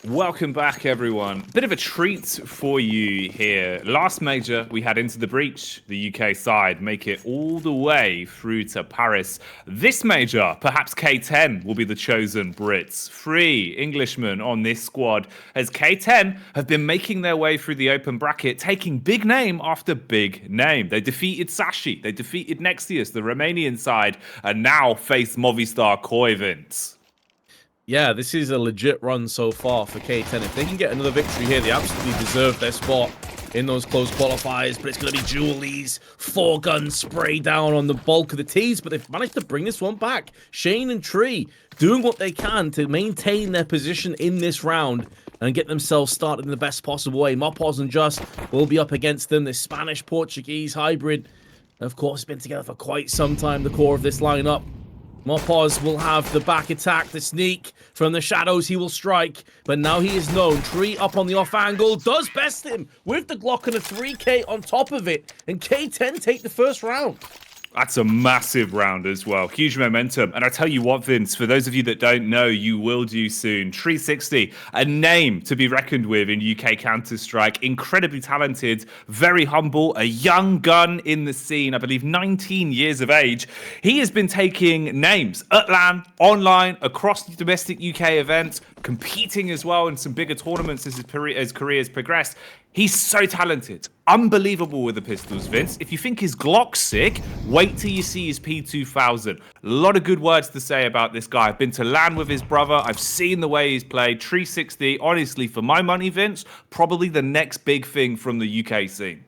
Welcome back, everyone. Bit of a treat for you here. Last major, we had Into the Breach, the UK side, make it all the way through to Paris. This major, perhaps K10 will be the chosen Brits. 3 Englishmen on this squad, as K10 have been making their way through the open bracket, taking big name after big name. They defeated Sashi, they defeated Nexius, the Romanian side, and now face Movistar Koivins. Yeah, this is a legit run so far for K10. If they can get another victory here, they absolutely deserve their spot in those close qualifiers. But it's going to be Julie's 4-gun spray down on the bulk of the T's. But they've managed to bring this one back. Shane and Tree doing what they can to maintain their position in this round and get themselves started in the best possible way. Mopos and Just will be up against them. This Spanish-Portuguese hybrid, of course, has been together for quite some time, the core of this lineup. Mopos will have the back attack, the sneak. From the shadows, he will strike. But now he is known. Tree up on the off angle. Does best him with the Glock and a 3K on top of it. And K10 take the first round. That's a massive round as well. Huge momentum. And I tell you what, Vince, for those of you that don't know, you will do soon. Tree60, a name to be reckoned with in UK Counter-Strike. Incredibly talented, very humble, a young gun in the scene. I believe 19 years of age. He has been taking names at LAN, online, across domestic UK events, competing as well in some bigger tournaments as his career has progressed. He's so talented. Unbelievable with the pistols, Vince. If you think his Glock's sick, wait till you see his P2000. A lot of good words to say about this guy. I've been to LAN with his brother. I've seen the way he's played. Tree60, honestly, for my money, Vince, probably the next big thing from the UK scene.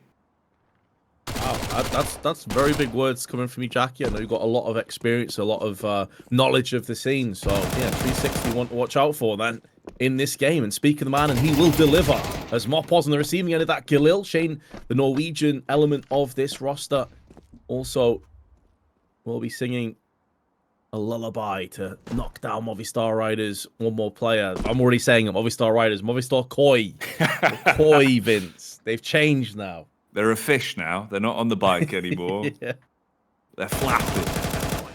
Wow, that's very big words coming from you, Jacky. I know you've got a lot of experience, a lot of knowledge of the scene. So, yeah, 360 want to watch out for then in this game. And speak of the man, and he will deliver. As Mopos on the receiving end of that, Galil, Shane, the Norwegian element of this roster, also will be singing a lullaby to knock down Movistar Riders. One more player. I'm already saying it, Movistar Riders. Movistar Koi. Koi, Vince. They've changed now. They're a fish now. They're not on the bike anymore. Yeah. They're flapping.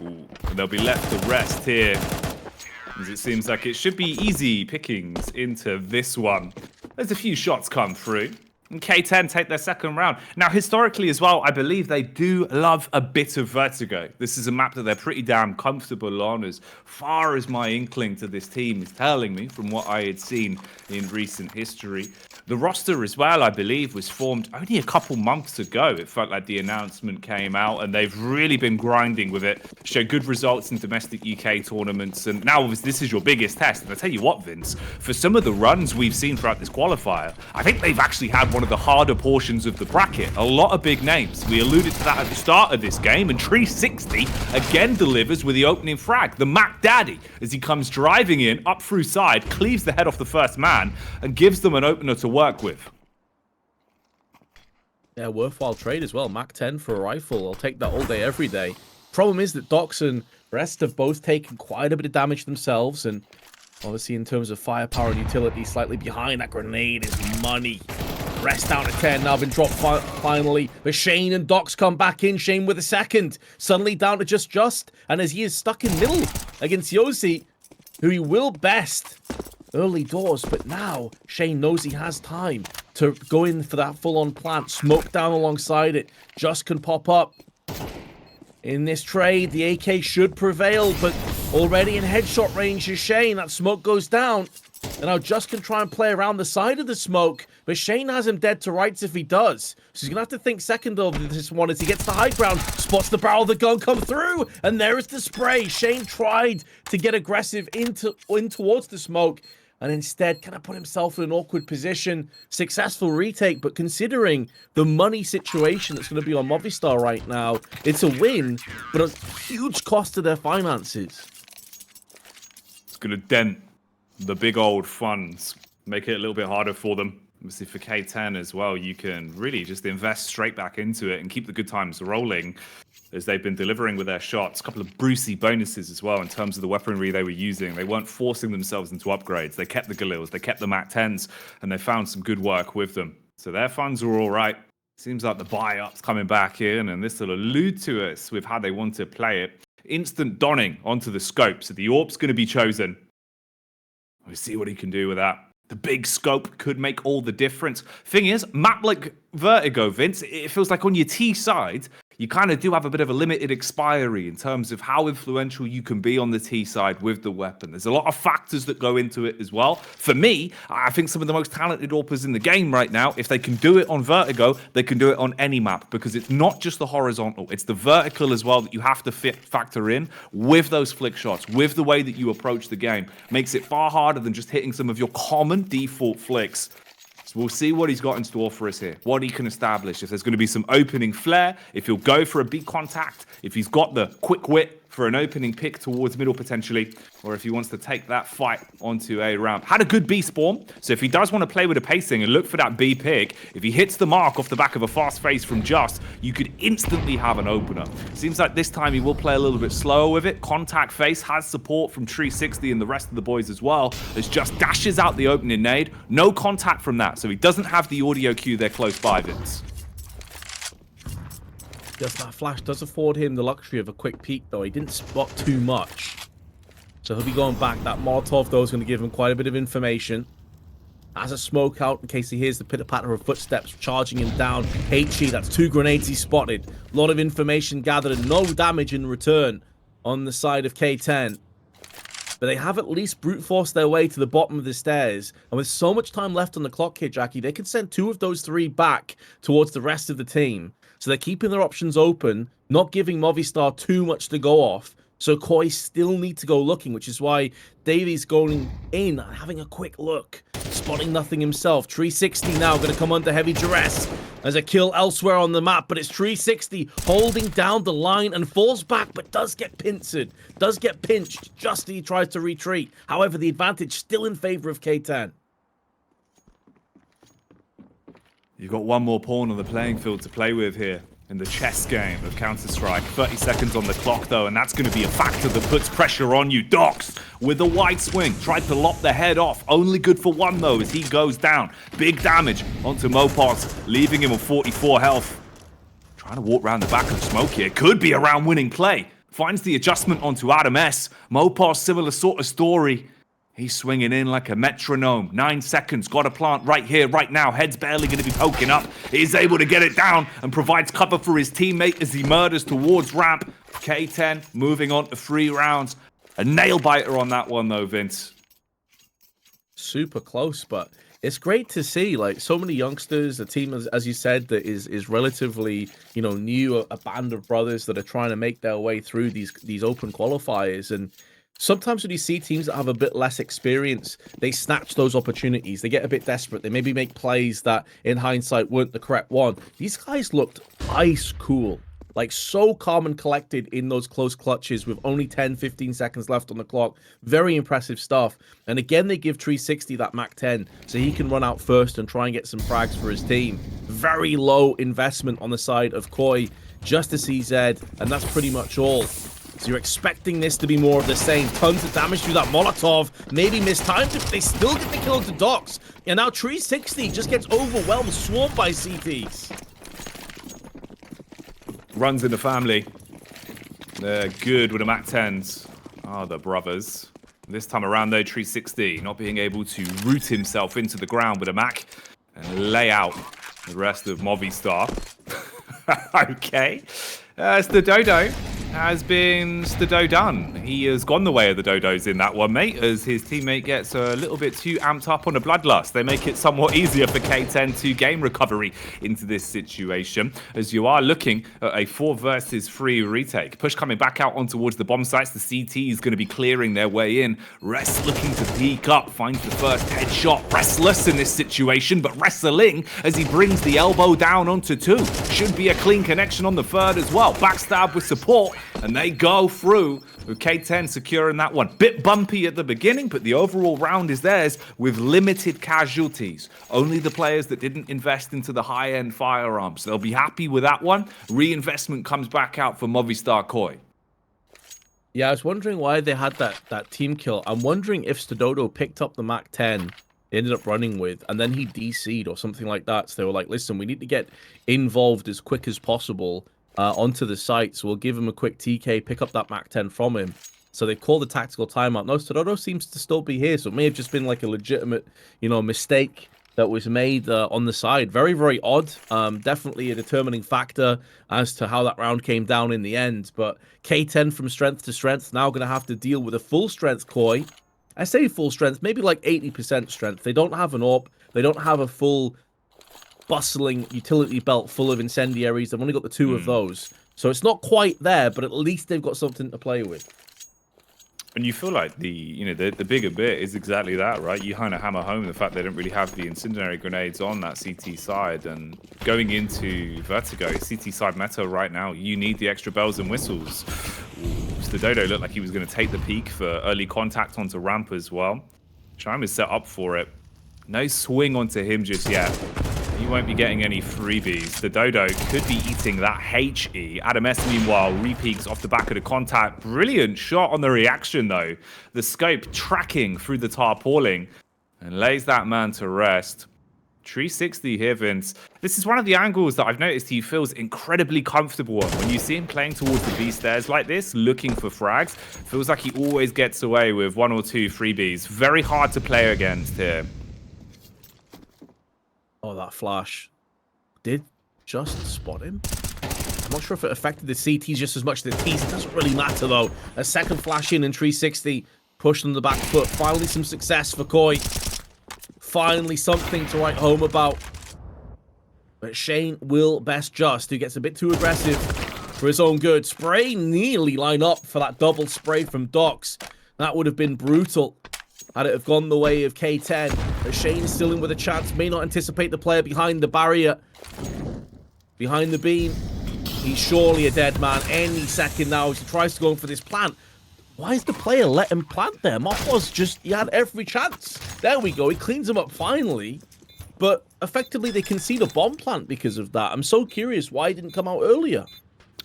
Ooh. And they'll be left to rest here, as it seems like it should be easy pickings into this one. There's a few shots come through. And K10 take their second round. Now, historically as well, I believe they do love a bit of vertigo. This is a map that they're pretty damn comfortable on, as far as my inkling to this team is telling me from what I had seen in recent history. The roster as well, I believe, was formed only a couple months ago. It felt like the announcement came out, and they've really been grinding with it. Showed good results in domestic UK tournaments, and now this is your biggest test. And I tell you what, Vince, for some of the runs we've seen throughout this qualifier, I think they've actually had one of the harder portions of the bracket. A lot of big names. We alluded to that at the start of this game, and Tree60 again delivers with the opening frag. The Mac Daddy, as he comes driving in, up through side, cleaves the head off the first man, and gives them an opener to work with. Yeah, worthwhile trade as well. Mac 10 for a rifle. I'll take that all day, every day. Problem is that Dox and Rest have both taken quite a bit of damage themselves, and obviously in terms of firepower and utility, slightly behind. That grenade is money. Rest down to 10, now been dropped finally. But Shane and Dox come back in. Shane with a second. Suddenly down to just. And as he is stuck in middle against Yossi, who he will best early doors. But now Shane knows he has time to go in for that full-on plant. Smoke down alongside it. Just can pop up. In this trade, the AK should prevail, but already in headshot range is Shane. That smoke goes down. And now Just can try and play around the side of the smoke, but Shane has him dead to rights if he does. So he's going to have to think second of this one as he gets the high ground, spots the barrel of the gun come through, and there is the spray. Shane tried to get aggressive in towards the smoke, and instead kind of put himself in an awkward position. Successful retake, but considering the money situation that's going to be on Movistar right now, it's a win, but a huge cost to their finances. It's going to dent the big old funds, make it a little bit harder for them. Obviously for K10 as well, you can really just invest straight back into it and keep the good times rolling as they've been delivering with their shots. A couple of Brucey bonuses as well in terms of the weaponry they were using. They weren't forcing themselves into upgrades. They kept the Galils, they kept the Mac 10s, and they found some good work with them. So their funds are all right. Seems like the buy-up's coming back in, and this will allude to us with how they want to play it. Instant donning onto the scope. So the AWP's going to be chosen. We'll see what he can do with that. The big scope could make all the difference. Thing is, map like Vertigo, Vince, it feels like on your T side, you kind of do have a bit of a limited expiry in terms of how influential you can be on the T side with the weapon. There's a lot of factors that go into it as well. For me, I think some of the most talented AWPers in the game right now, if they can do it on Vertigo, they can do it on any map, because it's not just the horizontal, it's the vertical as well that you have to factor in with those flick shots, with the way that you approach the game. Makes it far harder than just hitting some of your common default flicks. We'll see what he's got in store for us here, what he can establish, if there's going to be some opening flair, if he'll go for a big contact, if he's got the quick wit for an opening pick towards middle potentially, or if he wants to take that fight onto A ramp. Had a good B spawn, so if he does want to play with the pacing and look for that B pick, if he hits the mark off the back of a fast face from Just, you could instantly have an opener. Seems like this time he will play a little bit slower with it. Contact face has support from 360 and the rest of the boys as well, as Just dashes out the opening nade. No contact from that, so he doesn't have the audio cue there close by, Vince. Just that flash does afford him the luxury of a quick peek, though. He didn't spot too much. So he'll be going back. That Molotov, though, is going to give him quite a bit of information. As a smoke out in case he hears the pitter-patter of footsteps charging him down. HE, that's 2 grenades he spotted. A lot of information gathered and no damage in return on the side of K10. But they have at least brute forced their way to the bottom of the stairs. And with so much time left on the clock here, Jacky, they can send 2 of those 3 back towards the rest of the team. So they're keeping their options open, not giving Movistar too much to go off. So Koi still need to go looking, which is why Davies going in and having a quick look. Spotting nothing himself. 360 now going to come under heavy duress. There's a kill elsewhere on the map, but it's 360 holding down the line and falls back, but does get pincered. Does get pinched just as he tries to retreat. However, the advantage still in favor of K10. You've got one more pawn on the playing field to play with here in the chess game of Counter-Strike. 30 seconds on the clock, though, and that's going to be a factor that puts pressure on you. Dox with a wide swing. Tried to lop the head off. Only good for 1, though, as he goes down. Big damage onto Mopos, leaving him with 44 health. Trying to walk around the back of Smoke here. Could be a round-winning play. Finds the adjustment onto Adam S. Mopos, similar sort of story. He's swinging in like a metronome. 9 seconds. Got a plant right here, right now. Head's barely going to be poking up. He's able to get it down and provides cover for his teammate as he murders towards ramp. K10 moving on to 3 rounds. A nail biter on that one, though, Vince. Super close, but it's great to see, like, so many youngsters. The team, as you said, that is relatively, you know, new. A band of brothers that are trying to make their way through these open qualifiers. And sometimes when you see teams that have a bit less experience, they snatch those opportunities. They get a bit desperate. They maybe make plays that, in hindsight, weren't the correct one. These guys looked ice cool. Like, so calm and collected in those close clutches with only 10, 15 seconds left on the clock. Very impressive stuff. And again, they give 360 that Mac 10 so he can run out first and try and get some frags for his team. Very low investment on the side of Koi, just a CZ, and that's pretty much all. So you're expecting this to be more of the same. Tons of damage through that Molotov. Maybe mistimed it, but they still get the kill into Dox. And now 360 just gets overwhelmed, swarmed by CTs. Runs in the family. They're good with the Mac 10s. Ah, the brothers. This time around, though, 360 not being able to root himself into the ground with a Mac and lay out the rest of Movistar. Okay. Dodo has been done. He has gone the way of the Dodos in that one, mate, as his teammate gets a little bit too amped up on a bloodlust. They make it somewhat easier for K10 to gain recovery into this situation, as you are looking at a 4 versus 3 retake. Push coming back out on towards the bomb sites. The CT is going to be clearing their way in. Rest looking to peek up, finds the first headshot. Restless in this situation, but wrestling as he brings the elbow down onto 2. Should be a clean connection on the 3rd as well. Backstab with support, and they go through with K10 securing that one. Bit bumpy at the beginning, but the overall round is theirs with limited casualties. Only the players that didn't invest into the high-end firearms. They'll be happy with that one. Reinvestment comes back out for Movistar Koi. Yeah, I was wondering why they had that team kill. I'm wondering if Stododo picked up the Mac 10 they ended up running with, and then he DC'd or something like that. So they were like, listen, we need to get involved as quick as possible onto the site. So we'll give him a quick TK, pick up that Mac 10 from him. So they called the tactical timeout. No, Tododo seems to still be here, so it may have just been like a legitimate, mistake that was made on the side. Very, very odd. Definitely a determining factor as to how that round came down in the end. But K10 from strength to strength, now going to have to deal with a full strength Koi. I say full strength, maybe like 80% strength. They don't have an AWP. They don't have a full bustling utility belt full of incendiaries. They've only got the 2 of those. So it's not quite there, but at least they've got something to play with. And you feel like the bigger bit is exactly that, right? You kind of hammer home the fact they don't really have the incendiary grenades on that CT side, and going into Vertigo, CT side meta right now, you need the extra bells and whistles. The Dodo looked like he was going to take the peak for early contact onto ramp as well. Chime is set up for it. No swing onto him just yet. He won't be getting any freebies. The Dodo could be eating that HE. Adam S, meanwhile, repeaks off the back of the contact. Brilliant shot on the reaction, though. The scope tracking through the tarpaulin and lays that man to rest. 360 here, Vince. This is one of the angles that I've noticed he feels incredibly comfortable on. When you see him playing towards the B stairs like this, looking for frags, feels like he always gets away with 1 or 2 freebies. Very hard to play against here. Oh, that flash did just spot him. I'm not sure if it affected the CTs just as much as the Ts. It doesn't really matter, though. A second flash in and 360 pushed on the back foot. Finally, some success for Koi. Finally, something to write home about. But Shane will best just, who gets a bit too aggressive for his own good. Spray nearly line up for that double spray from Docs. That would have been brutal had it have gone the way of K10. But Shane is still in with a chance. May not anticipate the player behind the barrier. Behind the beam. He's surely a dead man any second now as he tries to go in for this plant. Why is the player let him plant there? Moff he had every chance. There we go. He cleans him up finally. But effectively, they concede a bomb plant because of that. I'm so curious why he didn't come out earlier.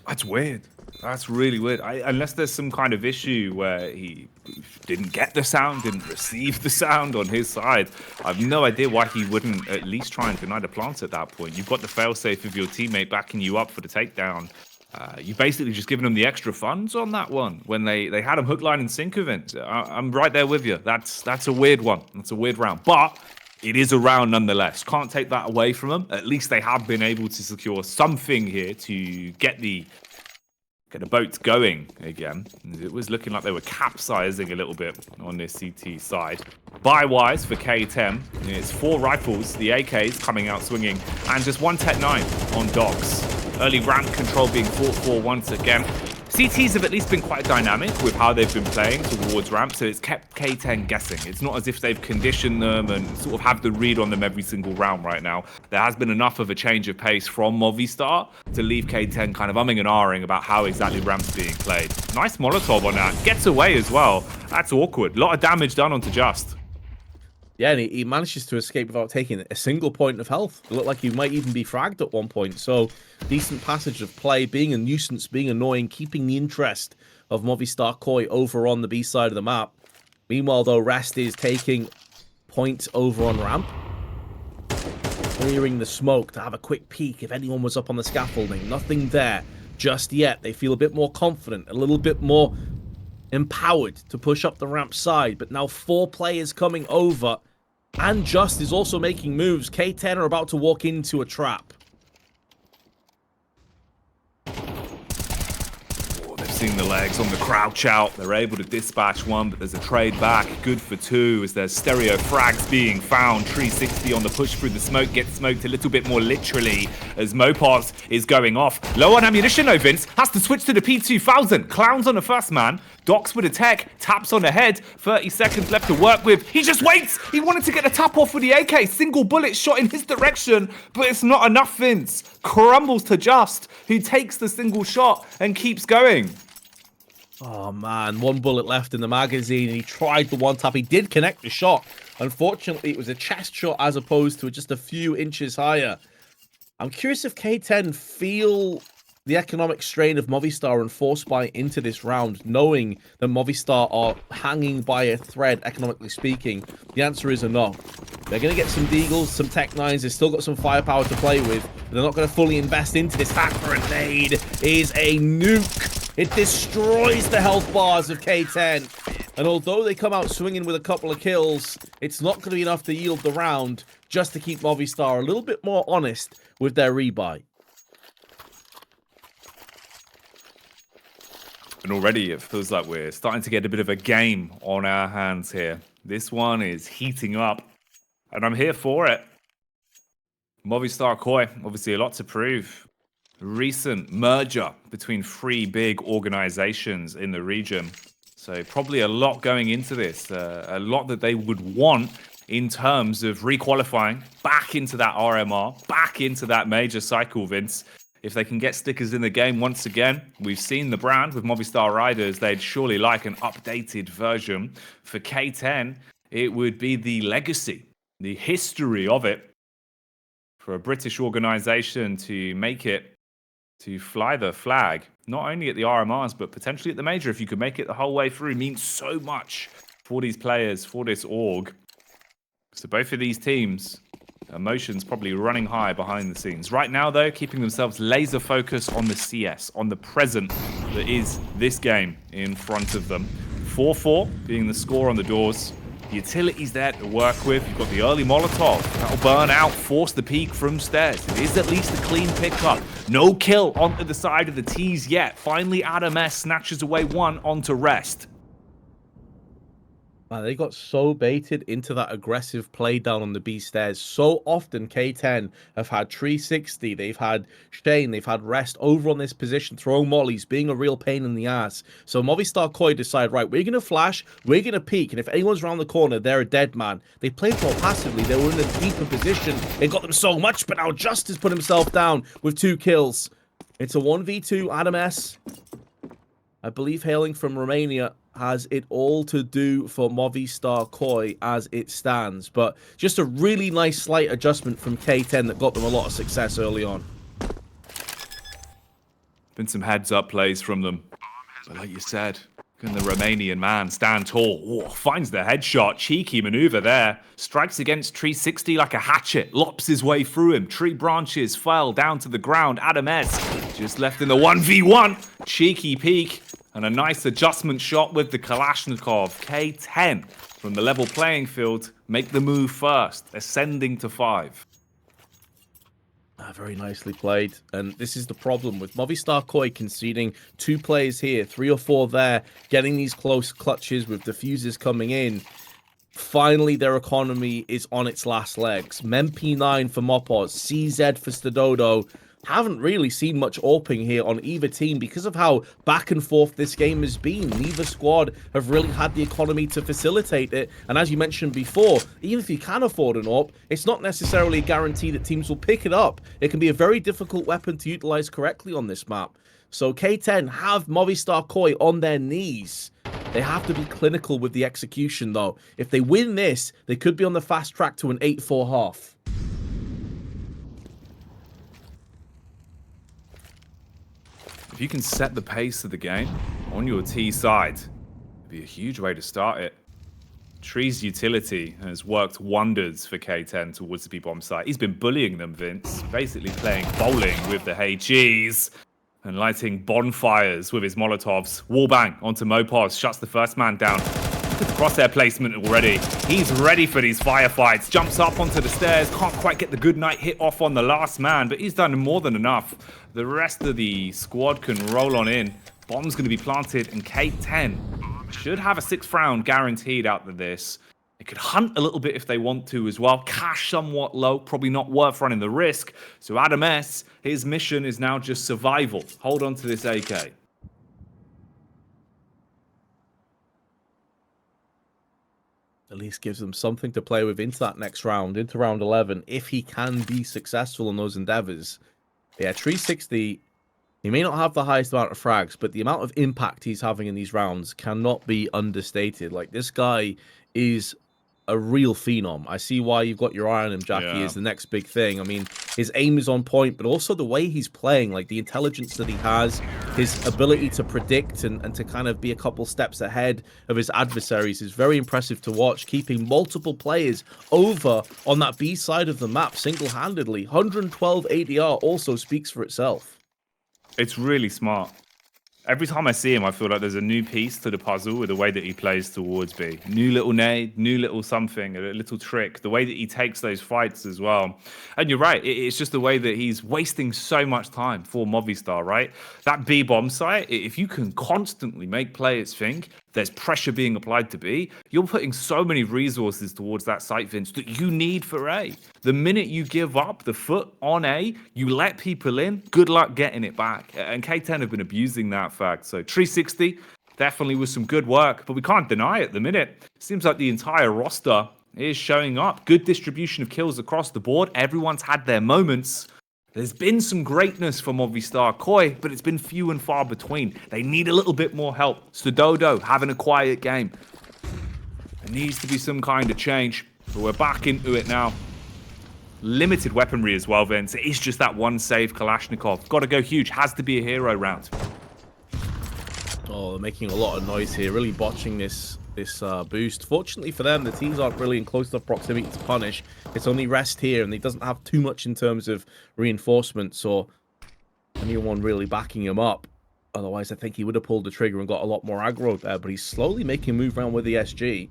That's weird. That's really weird. Unless there's some kind of issue where he didn't get the sound, didn't receive the sound on his side, I have no idea why he wouldn't at least try and deny the plant at that point. You've got the failsafe of your teammate backing you up for the takedown. You basically just given them the extra funds on that one when they had him hook, line, and sinker. I'm right there with you. That's a weird one. That's a weird round. But it is a round nonetheless. Can't take that away from them. At least they have been able to secure something here to get the boat going again. It was looking like they were capsizing a little bit on this CT side. Buy-wise for K10, it's 4 rifles, the AKs coming out swinging, and just 1 Tech 9 on Docs. Early ramp control being fought for once again. CTs have at least been quite dynamic with how they've been playing towards ramp, so it's kept K10 guessing. It's not as if they've conditioned them and sort of have the read on them every single round right now. There has been enough of a change of pace from Movistar to leave K10 kind of umming and ahhing about how exactly ramp's being played. Nice Molotov on that. Gets away as well. That's awkward. A lot of damage done onto Just. Yeah, and he manages to escape without taking a single point of health. It looked like he might even be fragged at one point. So, decent passage of play, being a nuisance, being annoying, keeping the interest of Movistar Koi over on the B side of the map. Meanwhile, though, Rest is taking point over on ramp. Clearing the smoke to have a quick peek if anyone was up on the scaffolding. Nothing there just yet. They feel a bit more confident, a little bit more empowered to push up the ramp side. But now 4 players coming over. And Just is also making moves. K10 are about to walk into a trap. Seeing the legs on the crouch out. They're able to dispatch one, but there's a trade back. Good for 2 as there's stereo frags being found. 360 on the push through the smoke. Gets smoked a little bit more literally as Mopos is going off. Low on ammunition though, Vince. Has to switch to the P2000. Clowns on the first man. Docs with a tech. Taps on the head. 30 seconds left to work with. He just waits. He wanted to get the tap off with the AK. Single bullet shot in his direction, but it's not enough, Vince. Crumbles to Just, who takes the single shot and keeps going. Oh man, 1 bullet left in the magazine. He tried the one tap. He did connect the shot. Unfortunately, it was a chest shot as opposed to just a few inches higher. I'm curious if K10 feel the economic strain of Movistar and force buy into this round, knowing that Movistar are hanging by a thread, economically speaking. The answer is a no. They're going to get some Deagles, some Tech 9s. They've still got some firepower to play with. They're not going to fully invest into this. That grenade is a nuke. It destroys the health bars of K10. And although they come out swinging with a couple of kills, it's not going to be enough to yield the round just to keep Movistar a little bit more honest with their rebuy. And already it feels like we're starting to get a bit of a game on our hands here. This one is heating up, and I'm here for it. Movistar Koi, obviously a lot to prove. Recent merger between 3 big organizations in the region. So probably a lot going into this, a lot that they would want in terms of requalifying back into that RMR, back into that major cycle, Vince. If they can get stickers in the game once again, we've seen the brand with Movistar Riders. They'd surely like an updated version. For K10, it would be the legacy, the history of it. For a British organization to make it, to fly the flag, not only at the RMRs, but potentially at the major, if you could make it the whole way through, means so much for these players, for this org. So both of these teams, emotions probably running high behind the scenes. Right now, though, keeping themselves laser focused on the CS, on the present that is this game in front of them. 4-4 being the score on the doors. The utilities there to work with. You've got the early Molotov. That'll burn out, force the peak from stairs. It is at least a clean pickup. No kill onto the side of the T's yet. Finally, RMR snatches away one onto rest. Man, they got so baited into that aggressive play down on the B stairs. So often K10 have had 360, they've had Shane, they've had Rest over on this position, throwing mollies, being a real pain in the ass. So Movistar Koi decide, right, we're going to flash, we're going to peek, and if anyone's around the corner, they're a dead man. They played more passively, they were in a deeper position. It got them so much, but now Justice put himself down with 2 kills. It's a 1v2, RMR, I believe hailing from Romania, has it all to do for Movistar Koi as it stands. But just a really nice slight adjustment from K10 that got them a lot of success early on. Been some heads-up plays from them. But like you said, can the Romanian man stand tall? Oh, finds the headshot. Cheeky maneuver there. Strikes against Tree 60 like a hatchet. Lops his way through him. Tree branches fell down to the ground. RMR just left in the 1v1. Cheeky peek. And a nice adjustment shot with the Kalashnikov. K10 from the level playing field make the move first, ascending to 5. Very nicely played. And this is the problem with Movistar Koi conceding 2 players here, 3 or 4 there, getting these close clutches with diffusers coming in. Finally, their economy is on its last legs. Mempy9 for Mopos, CZ for Stadodo. Haven't really seen much AWPing here on either team because of how back and forth this game has been. Neither squad have really had the economy to facilitate it. And as you mentioned before, even if you can afford an AWP, it's not necessarily a guarantee that teams will pick it up. It can be a very difficult weapon to utilize correctly on this map. So K10 have Movistar Koi on their knees. They have to be clinical with the execution, though. If they win this, they could be on the fast track to an 8-4 half. If you can set the pace of the game on your T side, it'd be a huge way to start it. Tree's utility has worked wonders for K10 towards the B-bomb site. He's been bullying them, Vince, basically playing bowling with the hey cheese and lighting bonfires with his Molotovs. Wallbang onto Mopos, shuts the first man down. Look at the crosshair placement already. He's ready for these firefights. Jumps up onto the stairs. Can't quite get the good night hit off on the last man, but he's done more than enough. The rest of the squad can roll on in. Bomb's going to be planted, and K10 should have a 6th round guaranteed out of this. They could hunt a little bit if they want to as well. Cash somewhat low, probably not worth running the risk. So RMR, his mission is now just survival. Hold on to this AK. At least gives them something to play with into that next round, into round 11, if he can be successful in those endeavors. Yeah, 360, he may not have the highest amount of frags, but the amount of impact he's having in these rounds cannot be understated. Like, this guy is a real phenom. I see why you've got your eye on him, Jacky, is the next big thing. I mean, his aim is on point, but also the way he's playing, like the intelligence that he has, his ability to predict and to kind of be a couple steps ahead of his adversaries is very impressive to watch, keeping multiple players over on that B side of the map single-handedly. 112 ADR also speaks for itself. It's really smart. Every time I see him, I feel like there's a new piece to the puzzle with the way that he plays towards B. New little nade, new little something, a little trick. The way that he takes those fights as well. And you're right, it's just the way that he's wasting so much time for Movistar, right? That B bomb site, if you can constantly make players think there's pressure being applied to B, you're putting so many resources towards that site, Vince, that you need for A. The minute you give up the foot on A, you let people in, good luck getting it back. And K10 have been abusing that fact. So 360 definitely was some good work, but we can't deny it the minute. Seems like the entire roster is showing up. Good distribution of kills across the board. Everyone's had their moments. There's been some greatness from Movistar Koi, but it's been few and far between. They need a little bit more help. Stododo having a quiet game. There needs to be some kind of change, but we're back into it now. Limited weaponry as well, Vince. It is just that one save Kalashnikov. Got to go huge. Has to be a hero round. Oh, they're making a lot of noise here, really botching this boost. Fortunately for them, the teams aren't really in close enough proximity to punish. It's only rest here, and he doesn't have too much in terms of reinforcements or anyone really backing him up. Otherwise, I think he would have pulled the trigger and got a lot more aggro there, but he's slowly making a move around with the SG.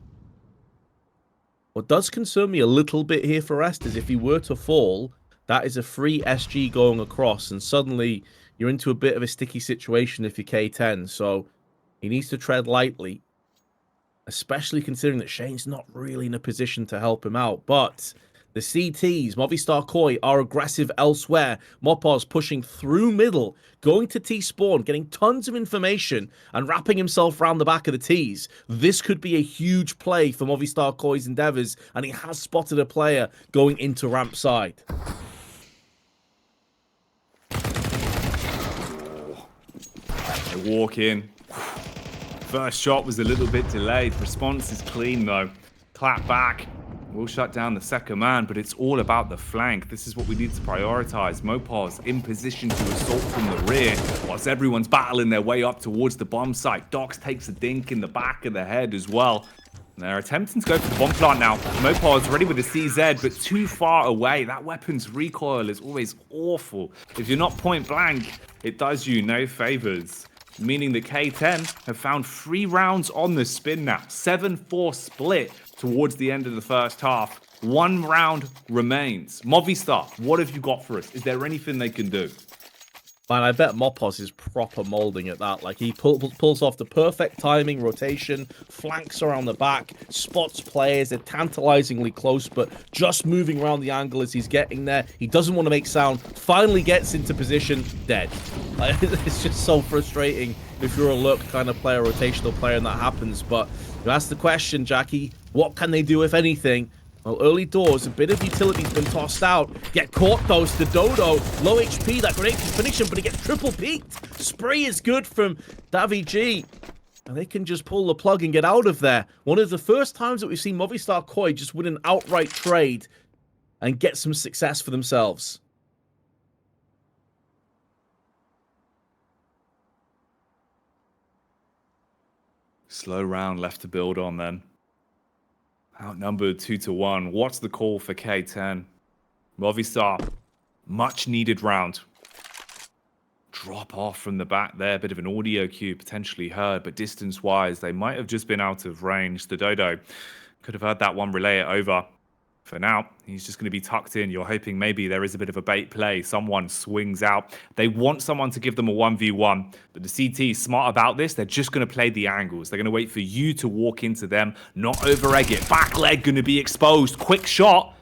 What does concern me a little bit here for Rest is if he were to fall, that is a free SG going across, and suddenly you're into a bit of a sticky situation if you're K10, so he needs to tread lightly, especially considering that Shane's not really in a position to help him out. But the CTs, Movistar Koi, are aggressive elsewhere. Mopos pushing through middle, going to T-spawn, getting tons of information, and wrapping himself around the back of the Ts. This could be a huge play for Movistar Koi's endeavors, and he has spotted a player going into ramp side. They walk in. First shot was a little bit delayed. Response is clean though. Clap back. We'll shut down the second man, but it's all about the flank. This is what we need to prioritize. Mopos in position to assault from the rear, whilst everyone's battling their way up towards the bomb site. Dox takes a dink in the back of the head as well. They're attempting to go for the bomb plant now. Mopos ready with the CZ, but too far away. That weapon's recoil is always awful. If you're not point blank, it does you no favors. Meaning that K10 have found 3 rounds on the spin now. 7-4 split towards the end of the first half. 1 round remains. Movistar, what have you got for us? Is there anything they can do? Man, I bet Mopos is proper molding at that. Like, he pulls off the perfect timing, rotation, flanks around the back, spots players. They're tantalizingly close, but just moving around the angle as he's getting there. He doesn't want to make sound. Finally gets into position, dead. Like, it's just so frustrating if you're a lurk kind of player, rotational player, and that happens. But you ask the question, Jacky, what can they do, if anything? Well, early doors, a bit of utility's been tossed out. Get caught, though. Stododo, low HP. That grenade can finish him, but he gets triple peaked. Spray is good from Davy G. And they can just pull the plug and get out of there. One of the first times that we've seen Movistar Koi just win an outright trade and get some success for themselves. Slow round left to build on then. Outnumbered 2-1. What's the call for K10? Movistar, much needed round. Drop off from the back there. Bit of an audio cue potentially heard, but distance-wise, they might have just been out of range. The Dodo could have heard that one, relay it over. For now, he's just going to be tucked in. You're hoping maybe there is a bit of a bait play. Someone swings out. They want someone to give them a 1v1, but the CT is smart about this. They're just going to play the angles. They're going to wait for you to walk into them, not over-egg it. Back leg going to be exposed. Quick shot.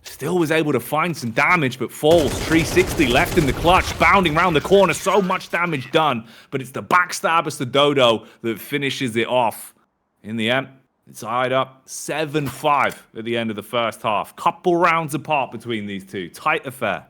Still was able to find some damage, but falls. 360 left in the clutch, bounding around the corner. So much damage done, but it's the backstab as the Dodo that finishes it off. In the end, it's tied up 7-5 at the end of the first half. Couple rounds apart between these two. Tight affair.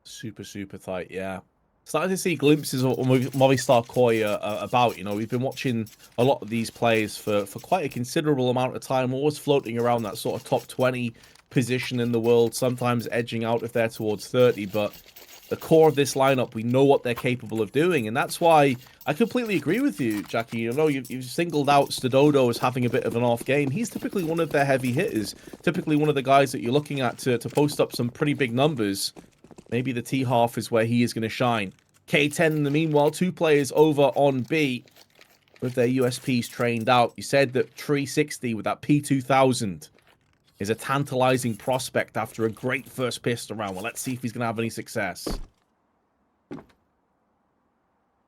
Super, super tight, yeah. Starting to see glimpses of Movistar Koi about. You know, we've been watching a lot of these players for quite a considerable amount of time, always floating around that sort of top 20 position in the world, sometimes edging out if they're towards 30, but the core of this lineup, we know what they're capable of doing, and that's why I completely agree with you, Jacky. You know, you've singled out Stododo as having a bit of an off game. He's typically one of their heavy hitters, typically one of the guys that you're looking at to post up some pretty big numbers. Maybe the T-half is where he is going to shine. K10 in the meanwhile, 2 players over on B with their USPs trained out. You said that 360 with that P2000 is a tantalizing prospect after a great first pistol round. Well, let's see if he's going to have any success.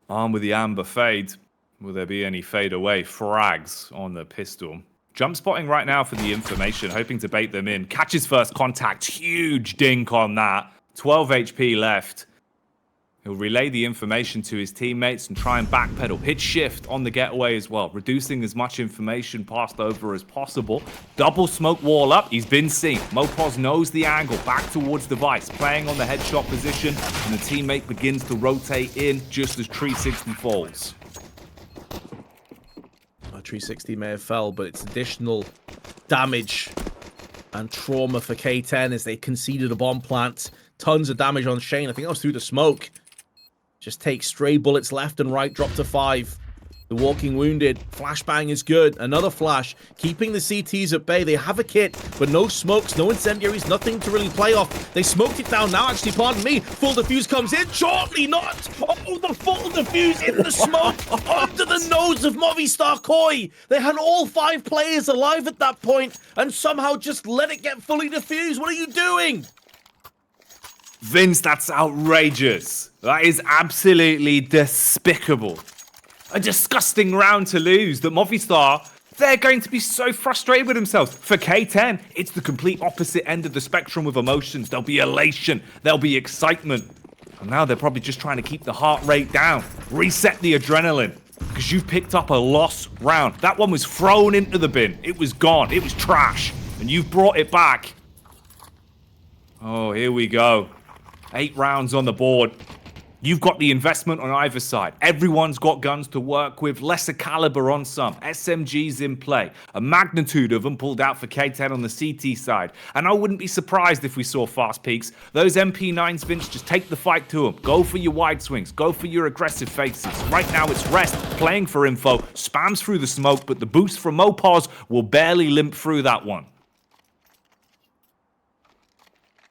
Armed with the amber fade. Will there be any fade away frags on the pistol? Jump spotting right now for the information, hoping to bait them in. Catches first contact, huge dink on that. 12 HP left. He'll relay the information to his teammates and try and backpedal. Hit shift on the getaway as well, reducing as much information passed over as possible. Double smoke wall up, he's been seen. Mopos knows the angle, back towards device, playing on the headshot position, and the teammate begins to rotate in just as 360 falls. 360 may have fell, but it's additional damage and trauma for K10 as they conceded a bomb plant. Tons of damage on Shane. I think that was through the smoke. Just take stray bullets left and right, drop to 5. The walking wounded. Flashbang is good. Another flash. Keeping the CTs at bay. They have a kit, but no smokes, no incendiaries, nothing to really play off. They smoked it down now, actually, pardon me. Full defuse comes in. Shortly not. Oh, the full defuse in the smoke under the nose of Movistar Koi. They had all 5 players alive at that point and somehow just let it get fully defused. What are you doing? Vince, that's outrageous. That is absolutely despicable. A disgusting round to lose that Movistar, they're going to be so frustrated with themselves. For K10, it's the complete opposite end of the spectrum with emotions. There'll be elation, there'll be excitement. And now they're probably just trying to keep the heart rate down, reset the adrenaline, because you've picked up a lost round. That one was thrown into the bin. It was gone, it was trash, and you've brought it back. Oh, here we go. 8 rounds on the board. You've got the investment on either side. Everyone's got guns to work with, lesser caliber on some, SMGs in play. A magnitude of them pulled out for K10 on the CT side. And I wouldn't be surprised if we saw fast peaks. Those MP9s, Vince, just take the fight to them. Go for your wide swings. Go for your aggressive faces. Right now it's Rest playing for info, spams through the smoke, but the boost from Mopos will barely limp through that one.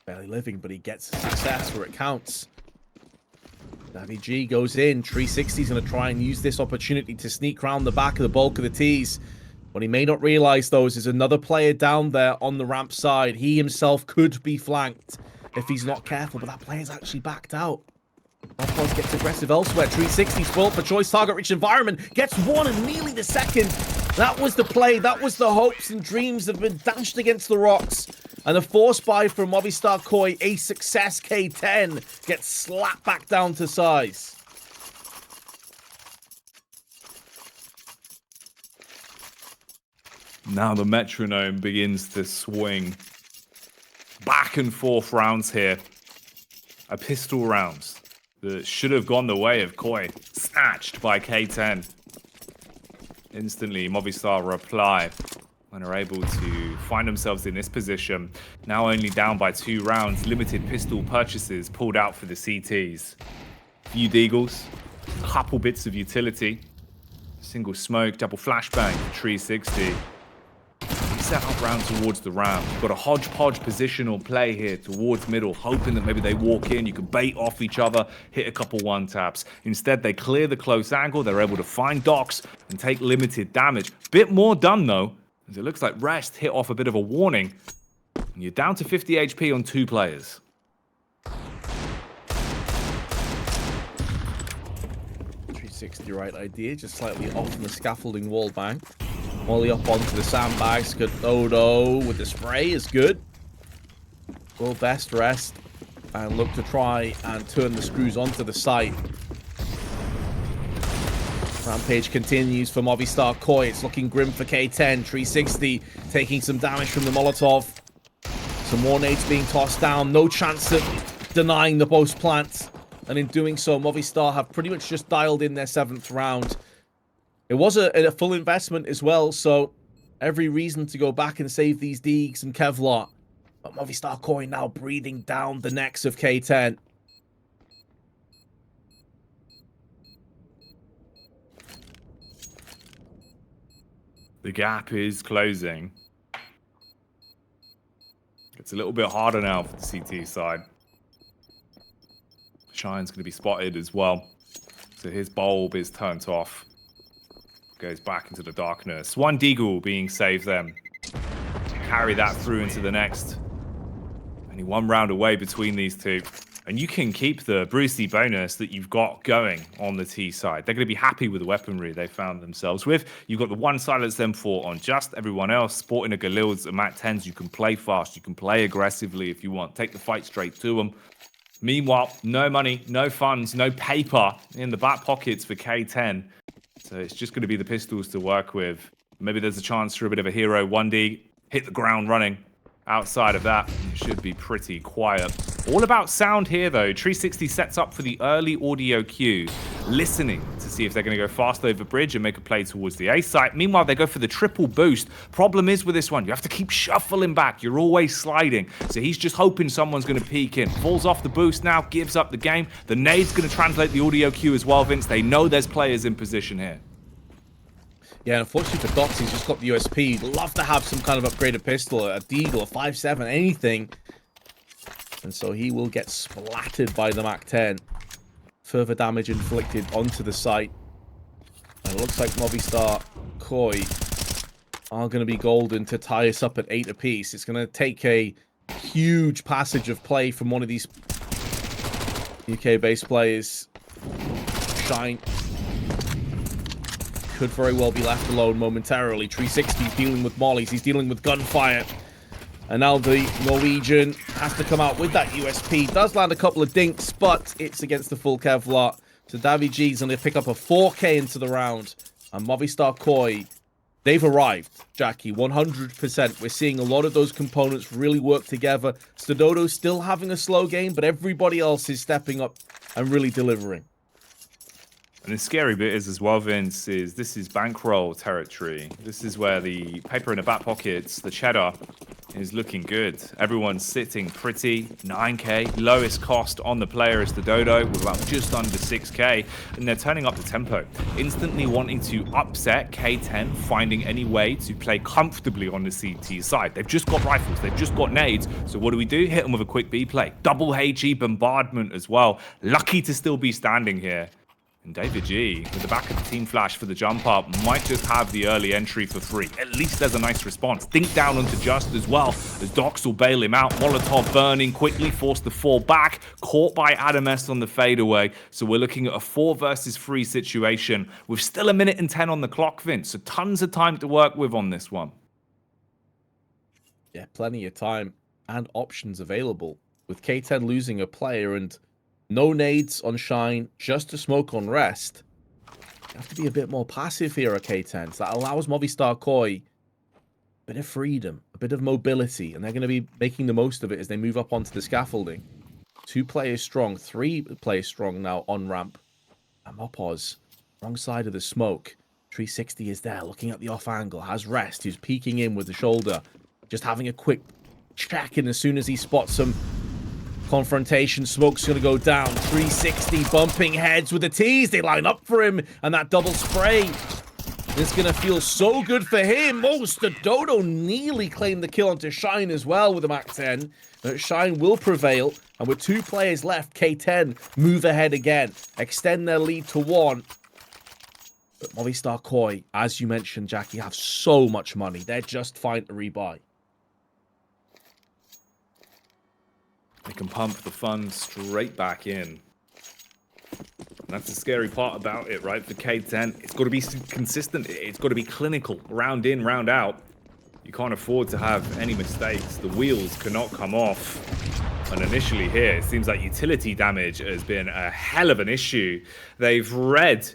Barely living, but he gets success where it counts. Davy G goes in. 360's going to try and use this opportunity to sneak around the back of the bulk of the T's. What he may not realize, though, is there's another player down there on the ramp side. He himself could be flanked if he's not careful, but that player's actually backed out. Mopos gets aggressive elsewhere. 360's fault for choice target-rich environment. Gets one and nearly the second. That was the play. That was the hopes and dreams that have been dashed against the rocks. And a force buy from Movistar Koi, a success. K10 gets slapped back down to size. Now the metronome begins to swing. Back and forth rounds here. A pistol rounds that should have gone the way of Koi. Snatched by K10. Instantly, Movistar reply when they're able to find themselves in this position. Now only down by 2 rounds. Limited pistol purchases pulled out for the CTs. Few deagles. Couple bits of utility. Single smoke, double flashbang for 360. Set up round towards the ramp. You've got a hodgepodge positional play here towards middle, hoping that maybe they walk in, you can bait off each other, hit a couple one-taps. Instead, they clear the close angle, they're able to find Docs and take limited damage. Bit more done, though, as it looks like Rest hit off a bit of a warning. And you're down to 50 HP on 2 players. .360 right idea, just slightly off from the scaffolding wall bang. Molly up onto the sandbags. Good Odo with the spray is good. Will best Rest and look to try and turn the screws onto the site. Rampage continues for Movistar Koi. It's looking grim for K10. 360 taking some damage from the Molotov. Some more nades being tossed down. No chance of denying the post plant. And in doing so, Movistar have pretty much just dialed in their 7th round. It was a full investment as well, so every reason to go back and save these Deegs and Kevlar. But Movistar Koi now breathing down the necks of K10. The gap is closing. It's a little bit harder now for the CT side. Shine's going to be spotted as well. So his bulb is turned off. Goes back into the darkness. One deagle being saved then. Carry that through into the next. Only one round away between these two. And you can keep the Brucey bonus that you've got going on the T side. They're going to be happy with the weaponry they found themselves with. You've got the one silence M4 on just everyone else. Sporting a Galils and MAC-10s. You can play fast. You can play aggressively if you want. Take the fight straight to them. Meanwhile, no money, no funds, no paper in the back pockets for K10. So it's just going to be the pistols to work with. Maybe there's a chance for a bit of a hero 1D. Hit the ground running. Outside of that, it should be pretty quiet. All about sound here, though. 360 sets up for the early audio cue, listening to see if they're going to go fast over bridge and make a play towards the A site. Meanwhile, they go for the triple boost. Problem is with this one, you have to keep shuffling back. You're always sliding. So he's just hoping someone's going to peek in. Falls off the boost now, gives up the game. The nade's going to translate the audio cue as well, Vince. They know there's players in position here. Yeah, unfortunately for Dox, he's just got the USP. Love to have some kind of upgraded pistol, a deagle, a 5.7, anything. And so he will get splattered by the MAC-10. Further damage inflicted onto the site. And it looks like Movistar Koi are going to be golden to tie us up at 8 apiece. It's going to take a huge passage of play from one of these UK-based players. Shine could very well be left alone momentarily. 360 dealing with mollies. He's dealing with gunfire. And now the Norwegian has to come out with that USP. Does land a couple of dinks, but it's against the full Kevlar. So Davy G's going to pick up a 4K into the round. And Movistar Koi, they've arrived, Jacky, 100%. We're seeing a lot of those components really work together. Stododo's still having a slow game, but everybody else is stepping up and really delivering. And the scary bit is as well, Vince, is this is bankroll territory. This is where the paper in the back pockets, the cheddar, is looking good. Everyone's sitting pretty. 9K, lowest cost on the player is the Dodo, with about just under 6K. And they're turning up the tempo, instantly wanting to upset K10, finding any way to play comfortably on the CT side. They've just got rifles, they've just got nades. So what do? Hit them with a quick B play. Double HE bombardment as well. Lucky to still be standing here. And David G, with the back of the team flash for the jump up, might just have the early entry for free. At least there's a nice response. Think down onto Just as well, as Dox will bail him out. Molotov burning quickly, forced to fall back. Caught by Adam S on the fadeaway. So we're looking at a 4 versus 3 situation with still 1 minute and 10 on the clock, Vince. So tons of time to work with on this one. Yeah, plenty of time and options available. With K10 losing a player and no nades on Shine, just a smoke on Rest. You have to be a bit more passive here at K10. So that allows Movistar Koi a bit of freedom, a bit of mobility, and they're going to be making the most of it as they move up onto the scaffolding. 2 players strong, 3 players strong now on ramp. And Mopos, wrong side of the smoke. 360 is there, looking at the off angle, has Rest, who's peeking in with the shoulder, just having a quick check, and as soon as he spots some confrontation, smoke's going to go down. 360 bumping heads with the T's. They line up for him, and that double spray is going to feel so good for him. Oh, Stododo nearly claimed the kill onto Shine as well with the MAC-10. But Shine will prevail, and with 2 players left, K10 move ahead again, extend their lead to 1. But Movistar Koi, as you mentioned, Jacky, have so much money. They're just fine to rebuy. They can pump the funds straight back in. And that's the scary part about it, right? For K10, it's got to be consistent. It's got to be clinical, round in, round out. You can't afford to have any mistakes. The wheels cannot come off. And initially here, it seems like utility damage has been a hell of an issue. They've read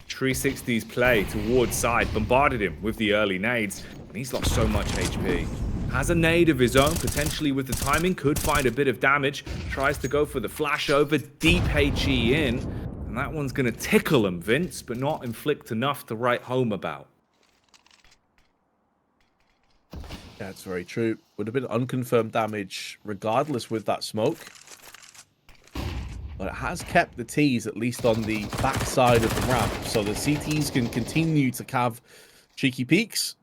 360's play towards side, bombarded him with the early nades, and he's lost so much HP. Has a nade of his own, potentially with the timing, could find a bit of damage. Tries to go for the flash over, deep HE in. And that one's going to tickle him, Vince, but not inflict enough to write home about. That's very true. Would have been unconfirmed damage regardless with that smoke. But it has kept the T's at least on the back side of the ramp. So the CTs can continue to have cheeky peeks.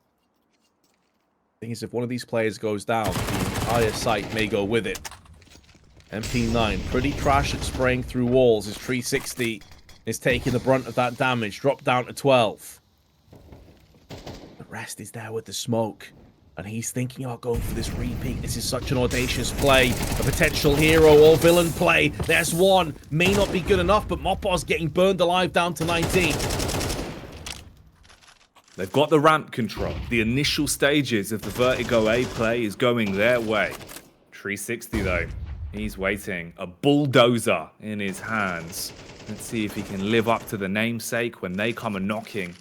Thing is, if one of these players goes down, the entire site may go with it. MP9, pretty trash at spraying through walls as 360 is taking the brunt of that damage. Drop down to 12. The rest is there with the smoke. And he's thinking about going for this repeat. This is such an audacious play. A potential hero or villain play. There's one. May not be good enough, but Mopos getting burned alive down to 19. They've got the ramp control. The initial stages of the Vertigo A play is going their way. 360 though, he's waiting. A bulldozer in his hands. Let's see if he can live up to the namesake when they come a-knocking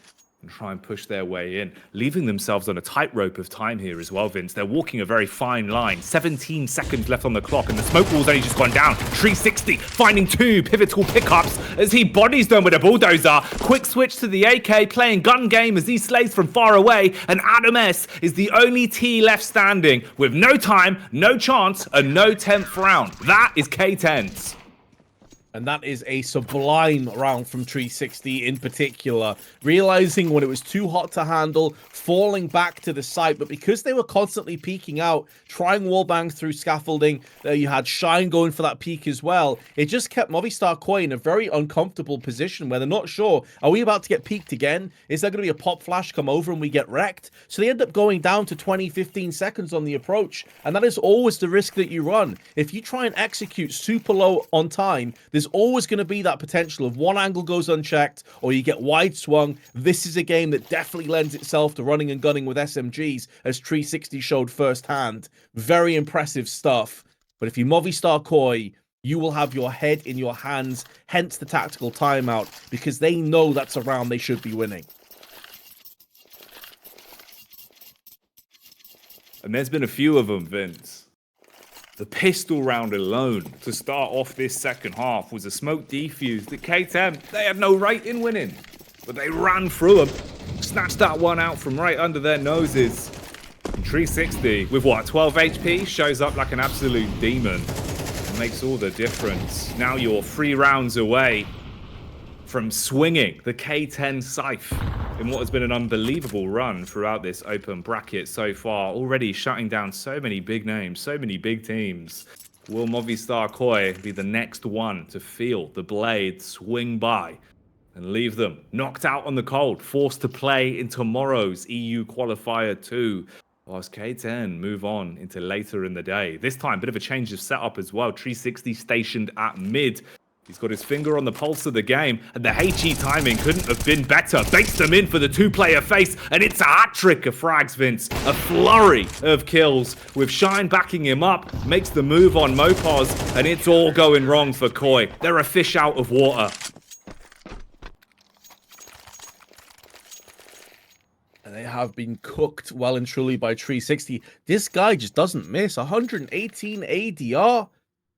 and try and push their way in, leaving themselves on a tightrope of time here as well, Vince. They're walking a very fine line. 17 seconds left on the clock, and the smoke wall's only just gone down. 360 finding two pivotal pickups as he bodies them with a bulldozer. Quick switch to the AK, playing gun game as he slays from far away, and Adam S is the only T left standing with no time, no chance, and no 10th round. That is K10's. And that is a sublime round from 360 in particular. Realizing when it was too hot to handle, falling back to the site. But because they were constantly peeking out, trying wallbang through scaffolding, you had Shine going for that peek as well. It just kept Movistar Koi in a very uncomfortable position where they're not sure, are we about to get peeked again? Is there going to be a pop flash come over and we get wrecked? So they end up going down to 20, 15 seconds on the approach. And that is always the risk that you run. If you try and execute super low on time, there's always going to be that potential of one angle goes unchecked or you get wide swung. This is a game that definitely lends itself to running and gunning with SMGs, as 360 showed firsthand. Very impressive stuff. But if you Movistar Koi, you will have your head in your hands, hence the tactical timeout, because they know that's a round they should be winning. And there's been a few of them, Vince. The pistol round alone to start off this second half was a smoke defuse. The K10, they had no right in winning, but they ran through them, snatched that one out from right under their noses. And 360 with what, 12 HP, shows up like an absolute demon. It makes all the difference. Now you're 3 rounds away from swinging the K10 scythe in what has been an unbelievable run throughout this open bracket so far, already shutting down so many big names, so many big teams. Will Movistar Koi be the next one to feel the blade swing by and leave them knocked out on the cold, forced to play in tomorrow's EU Qualifier 2, whilst K10 move on into later in the day? This time, bit of a change of setup as well. 360 stationed at mid. He's got his finger on the pulse of the game, and the HE timing couldn't have been better. Baits them in for the 2-player face, and it's a hat-trick of frags, Vince. A flurry of kills with Shine backing him up, makes the move on Mopos, and it's all going wrong for Koi. They're a fish out of water. And they have been cooked well and truly by 360. This guy just doesn't miss. 118 ADR.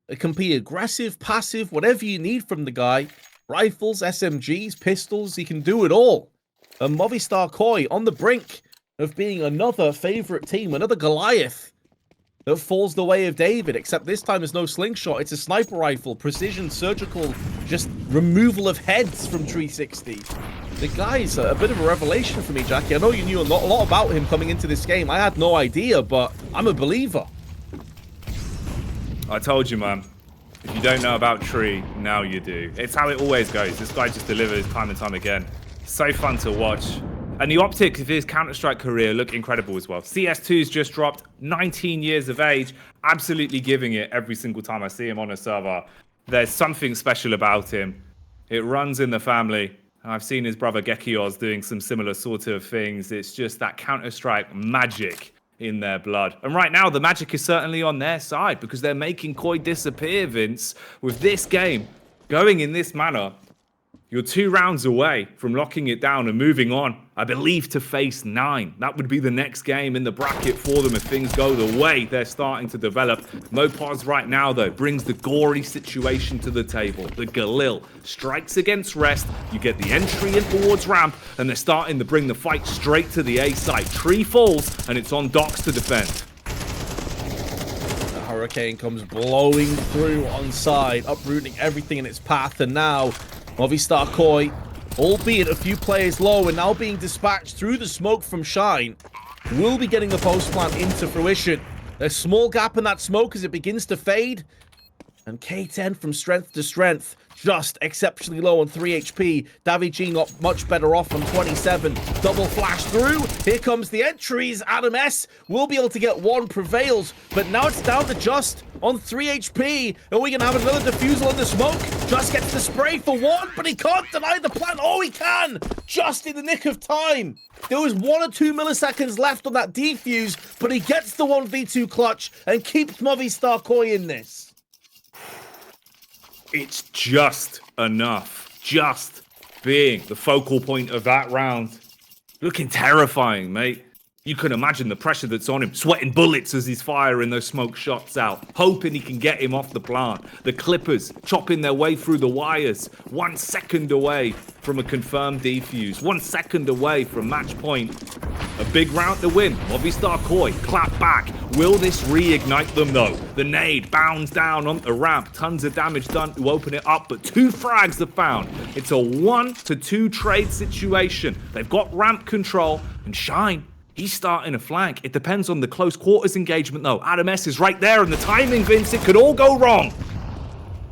It can be aggressive, passive, whatever you need from the guy. Rifles, SMGs, pistols, he can do it all. And Movistar Koi on the brink of being another favorite team, another Goliath that falls the way of David, except this time there's no slingshot, it's a sniper rifle, precision, surgical, just removal of heads from 360. The guy's a bit of a revelation for me, Jacky. I know you knew a lot about him coming into this game. I had no idea, but I'm a believer. I told you, man. If you don't know about Tree, now you do. It's how it always goes. This guy just delivers time and time again. So fun to watch. And the optics of his Counter-Strike career look incredible as well. CS2's just dropped, 19 years of age, absolutely giving it every single time I see him on a server. There's something special about him. It runs in the family. I've seen his brother Jacky doing some similar sort of things. It's just that Counter-Strike magic in their blood. And right now, the magic is certainly on their side because they're making Koi disappear, Vince. With this game going in this manner, you're 2 rounds away from locking it down and moving on, I believe, to phase 9. That would be the next game in the bracket for them if things go the way they're starting to develop. Mopos right now, though, brings the gory situation to the table. The Galil strikes against Rest. You get the entry in towards ramp, and they're starting to bring the fight straight to the A site. Tree falls, and it's on Docs to defend. The Hurricane comes blowing through on side, uprooting everything in its path, and now Movistar Koi, albeit a few players low and now being dispatched through the smoke from Shine, will be getting the post plant into fruition. There's a small gap in that smoke as it begins to fade. And K10 from strength to strength, just exceptionally low on 3 HP. Davi not much better off on 27. Double flash through. Here comes the entries. Adam S will be able to get one, prevails. But now it's down to Just on 3 HP. Are we going to have another defusal in the smoke? Just gets the spray for one, but he can't deny the plant. Oh, he can! Just in the nick of time. There was 1 or 2 milliseconds left on that defuse, but he gets the 1v2 clutch and keeps Movistar Koi in this. It's just enough. Just being the focal point of that round. Looking terrifying, mate. You can imagine the pressure that's on him, sweating bullets as he's firing those smoke shots out, hoping he can get him off the plant. The Clippers chopping their way through the wires, 1 second away from a confirmed defuse, 1 second away from match point. A big round to win. Movistar Koi clap back. Will this reignite them though? The nade bounds down on the ramp. Tons of damage done to open it up, but 2 frags are found. It's a 1-2 trade situation. They've got ramp control, and Shine, he's starting a flank. It depends on the close quarters engagement though. Adam S is right there, and the timing, Vince, it could all go wrong.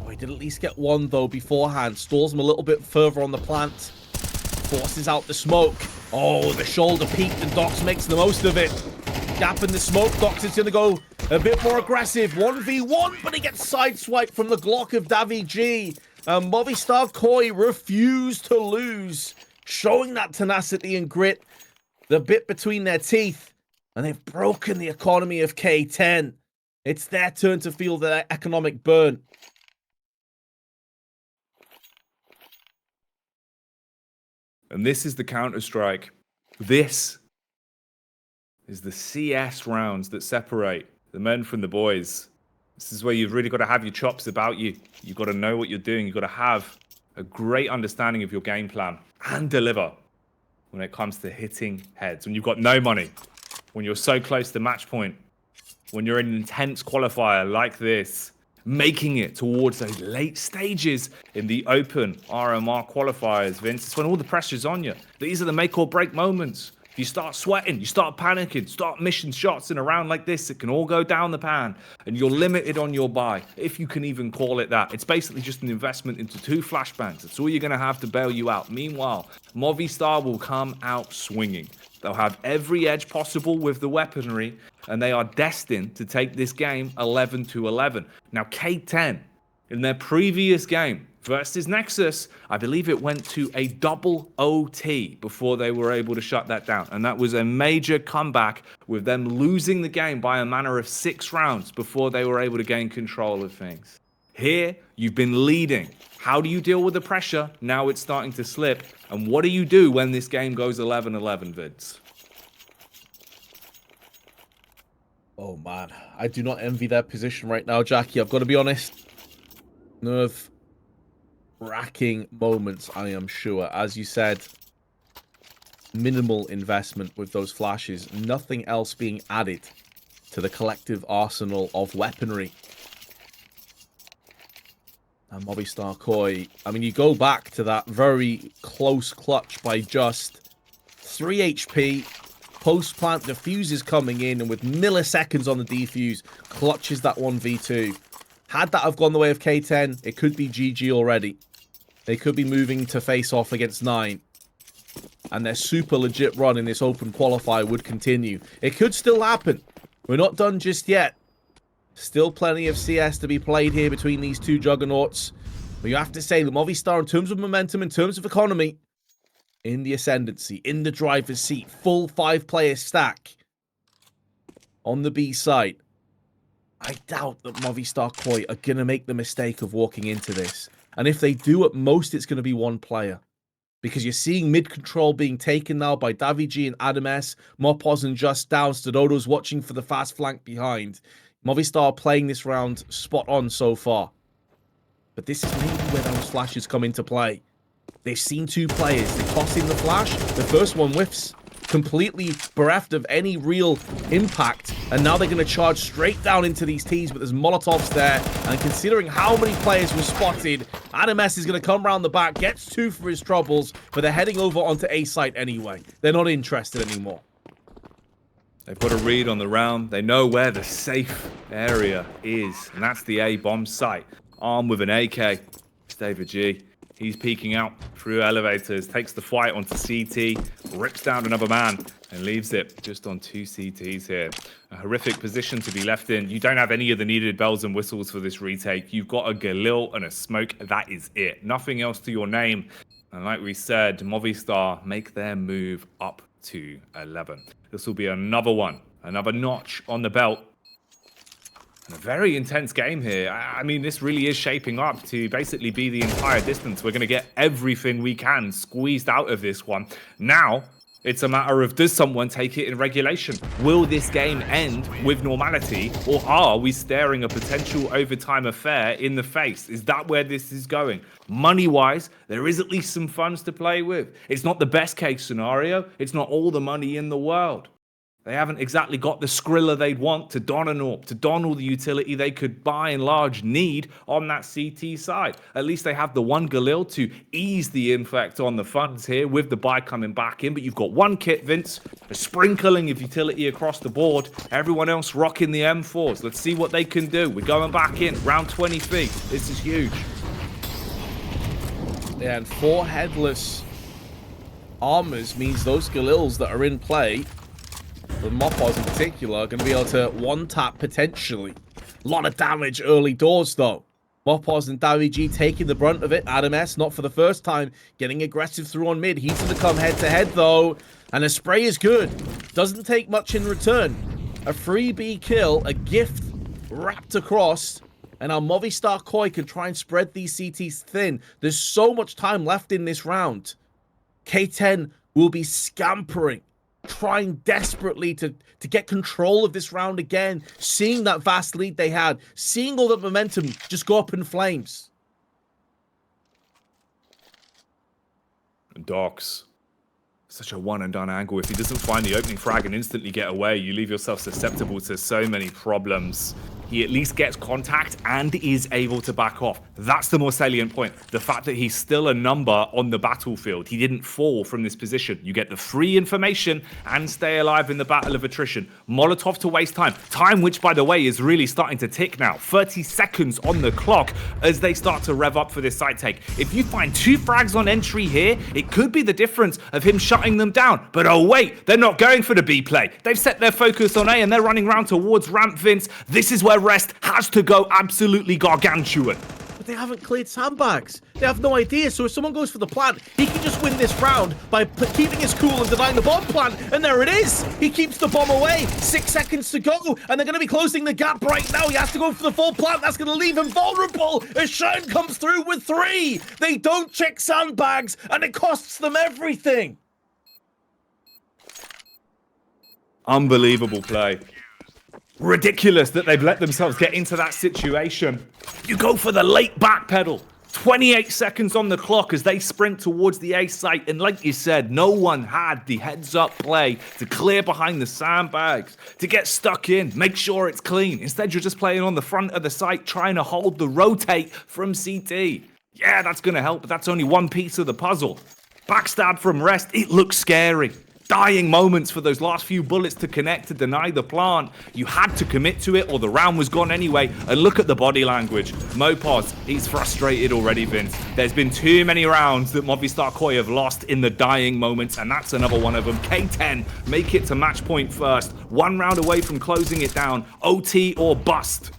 Oh, he did at least get one though beforehand. Stalls him a little bit further on the plant. Forces out the smoke. Oh, the shoulder peaked, and Dox makes the most of it. Gap in the smoke. Dox is going to go a bit more aggressive. 1v1, but he gets sideswiped from the Glock of Davi G. Movistar Koi refuse to lose, showing that tenacity and grit, the bit between their teeth, and they've broken the economy of K10. It's their turn to feel the economic burn. And this is the Counter-Strike. This is the CS rounds that separate the men from the boys. This is where you've really got to have your chops about you. You've got to know what you're doing. You've got to have a great understanding of your game plan and deliver when it comes to hitting heads. When you've got no money, when you're so close to match point, when you're in an intense qualifier like this, making it towards those late stages in the open RMR qualifiers, Vince. It's when all the pressure's on you. These are the make or break moments. If you start sweating, you start panicking, start missing shots in a round like this, it can all go down the pan, and you're limited on your buy, if you can even call it that. It's basically just an investment into 2 flashbangs. That's all you're going to have to bail you out. Meanwhile, Movistar will come out swinging. They'll have every edge possible with the weaponry, and they are destined to take this game 11-11. Now, K10, in their previous game versus Nexus, I believe it went to a double OT before they were able to shut that down. And that was a major comeback, with them losing the game by a manner of 6 rounds before they were able to gain control of things. Here, you've been leading. How do you deal with the pressure? Now it's starting to slip. And what do you do when this game goes 11-11, Vids? Oh man, I do not envy their position right now, Jacky. I've got to be honest. Nerve-wracking moments, I am sure. As you said, minimal investment with those flashes. Nothing else being added to the collective arsenal of weaponry. And Movistar Koi, I mean, you go back to that very close clutch by Just. 3 HP, post-plant defuses coming in, and with milliseconds on the defuse, clutches that 1v2. Had that have gone the way of K10, it could be GG already. They could be moving to face off against 9. And their super legit run in this open qualifier would continue. It could still happen. We're not done just yet. Still plenty of CS to be played here between these 2 juggernauts. But you have to say, the Movistar, in terms of momentum, in terms of economy, in the ascendancy, in the driver's seat, full 5-player stack. On the B side, I doubt that Movistar Koi are going to make the mistake of walking into this. And if they do, at most, it's going to be 1 player. Because you're seeing mid-control being taken now by Davi G and Adam S. Mopos and Just down. Stododo's watching for the fast flank behind. Movistar playing this round spot on so far. But this is maybe where those flashes come into play. They've seen 2 players. They toss in the flash. The first one whiffs, completely bereft of any real impact. And now they're going to charge straight down into these T's, but there's Molotovs there. And considering how many players were spotted, Adam S is going to come around the back, gets 2 for his troubles, but they're heading over onto A site anyway. They're not interested anymore. They've got a read on the round. They know where the safe area is, and that's the A bomb site. armed with an AK. It's David G. He's peeking out through elevators, takes the fight onto CT, rips down another man, and leaves it just on 2 CTs here. A horrific position to be left in. You don't have any of the needed bells and whistles for this retake. You've got a Galil and a smoke. That is it. Nothing else to your name. And like we said, Movistar make their move up to 11. This will be another one, another notch on the belt. And a very intense game here. I mean, this really is shaping up to basically be the entire distance. We're going to get everything we can squeezed out of this one. Now, it's a matter of, does someone take it in regulation? Will this game end with normality, or are we staring a potential overtime affair in the face? Is that where this is going? Money-wise, there is at least some funds to play with. It's not the best case scenario. It's not all the money in the world. They haven't exactly got the Skrilla they'd want to don an AWP, to don all the utility they could by and large need on that CT side. At least they have the one Galil to ease the infect on the funds here with the buy coming back in. But you've got one kit, Vince, a sprinkling of utility across the board. Everyone else rocking the M4s. Let's see what they can do. We're going back in, round 20 feet. This is huge. Yeah, and 4 headless armors means those Galils that are in play, the Mopos in particular, are going to be able to one-tap potentially. A lot of damage early doors, though. Mopos and David G taking the brunt of it. Adam S, not for the first time, getting aggressive through on mid. He's going to come head-to-head, though. And a spray is good. Doesn't take much in return. A free B kill, a gift wrapped across. And our Movistar Koi can try and spread these CTs thin. There's so much time left in this round. K10 will be scampering, trying desperately to get control of this round again, seeing that vast lead they had, seeing all that momentum just go up in flames. Docs. Such a one-and-done angle. If he doesn't find the opening frag and instantly get away, you leave yourself susceptible to so many problems. He at least gets contact and is able to back off. That's the more salient point. The fact that he's still a number on the battlefield. He didn't fall from this position. You get the free information and stay alive in the battle of attrition. Molotov to waste time. Time which, by the way, is really starting to tick now. 30 seconds on the clock as they start to rev up for this site take. If you find 2 frags on entry here, it could be the difference of him shutting them down. But oh wait, they're not going for the B play. They've set their focus on A and they're running round towards ramp, Vince. This is where Rest has to go absolutely gargantuan. But they haven't cleared sandbags. They have no idea. So if someone goes for the plant, he can just win this round by keeping his cool and denying the bomb plant. And there it is. He keeps the bomb away. 6 seconds to go. And they're going to be closing the gap right now. He has to go for the full plant. That's going to leave him vulnerable as Shine comes through with 3. They don't check sandbags and it costs them everything. Unbelievable play. Ridiculous that they've let themselves get into that situation. You go for the late backpedal. 28 seconds on the clock as they sprint towards the A site. And like you said, no one had the heads-up play to clear behind the sandbags, to get stuck in, make sure it's clean. Instead, you're just playing on the front of the site, trying to hold the rotate from CT. Yeah, that's going to help, but that's only one piece of the puzzle. Backstab from Rest, it looks scary. Dying moments for those last few bullets to connect to deny the plant. You had to commit to it or the round was gone anyway. And look at the body language. Mopos, he's frustrated already, Vince. There's been too many rounds that Movistar Koi have lost in the dying moments, and that's another one of them. K10 make it to match point first. 1 round away from closing it down. OT or bust.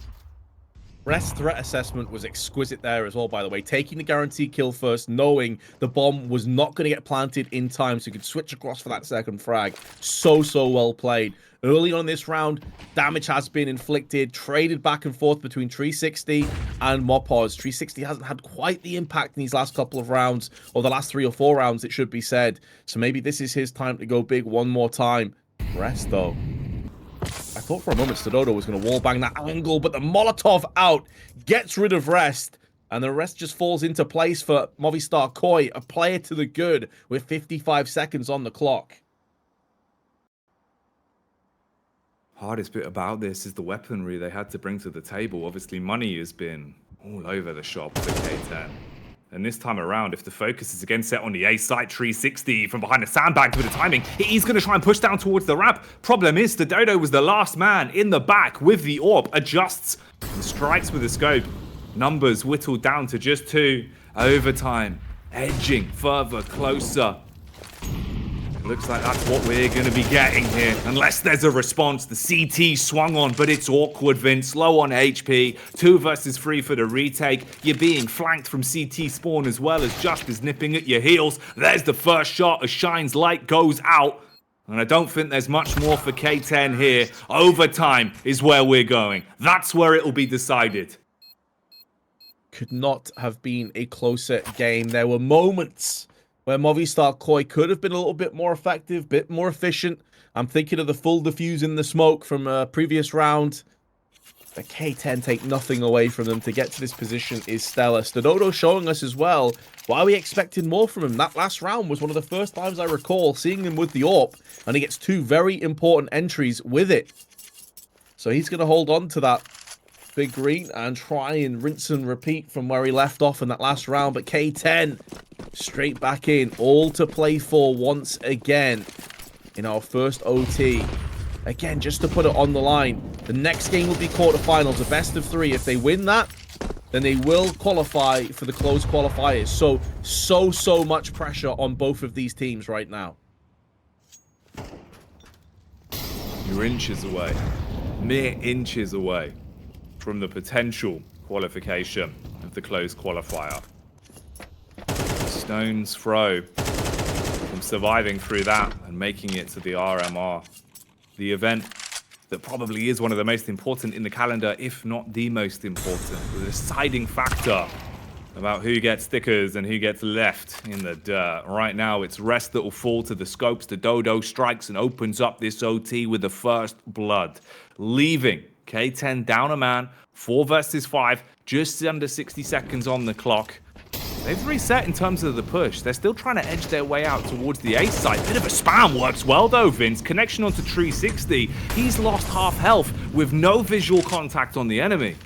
Rest threat assessment was exquisite there as well, by the way. Taking the guaranteed kill first, knowing the bomb was not going to get planted in time, so you could switch across for that second frag. So well played. Early on in this round, damage has been inflicted, traded back and forth between 360 and Mopos. 360 hasn't had quite the impact in these last couple of rounds, or the last 3 or 4 rounds, it should be said. So maybe this is his time to go big one more time. Rest, though. I thought for a moment Stododo was going to wallbang that angle, but the Molotov out gets rid of Rest, and the rest just falls into place for Movistar Koi, a player to the good with 55 seconds on the clock. Hardest bit about this is the weaponry they had to bring to the table. Obviously, money has been all over the shop for K10. And this time around, if the focus is again set on the A site, 360 from behind the sandbags with the timing, he's going to try and push down towards the ramp. Problem is, Stododo was the last man in the back with the AWP, adjusts and strikes with the scope. Numbers whittled down to just 2. Overtime, edging further closer. Looks like that's what we're going to be getting here. Unless there's a response. The CT swung on, but it's awkward, Vince. Low on HP. 2 versus 3 for the retake. You're being flanked from CT spawn as well as Justice nipping at your heels. There's the first shot as Shine's light goes out. And I don't think there's much more for K10 here. Overtime is where we're going. That's where it'll be decided. Could not have been a closer game. There were moments where Movistar Koi could have been a little bit more effective, bit more efficient. I'm thinking of the full defuse in the smoke from a previous round. But K10 take nothing away from them. To get to this position is stellar. Stododo showing us as well why we expected more from him. That last round was one of the first times I recall seeing him with the AWP, and he gets 2 very important entries with it. So he's going to hold on to that big green and try and rinse and repeat from where he left off in that last round. But K10 straight back in, all to play for once again in our first OT. Again, just to put it on the line, the next game will be quarterfinals, a best of 3. If they win that, then they will qualify for the closed qualifiers. So much pressure on both of these teams right now. You're inches away, mere inches away from the potential qualification of the closed qualifier. Stone's throw from surviving through that and making it to the RMR. The event that probably is one of the most important in the calendar, if not the most important. The deciding factor about who gets stickers and who gets left in the dirt. Right now, it's Rest that will fall to the scopes. The Dodo strikes and opens up this OT with the first blood, leaving K10 down a man, 4 versus 5, just under 60 seconds on the clock. They've reset in terms of the push. They're still trying to edge their way out towards the A side. Bit of a spam works well though, Vince. Connection onto 360. He's lost half health with no visual contact on the enemy.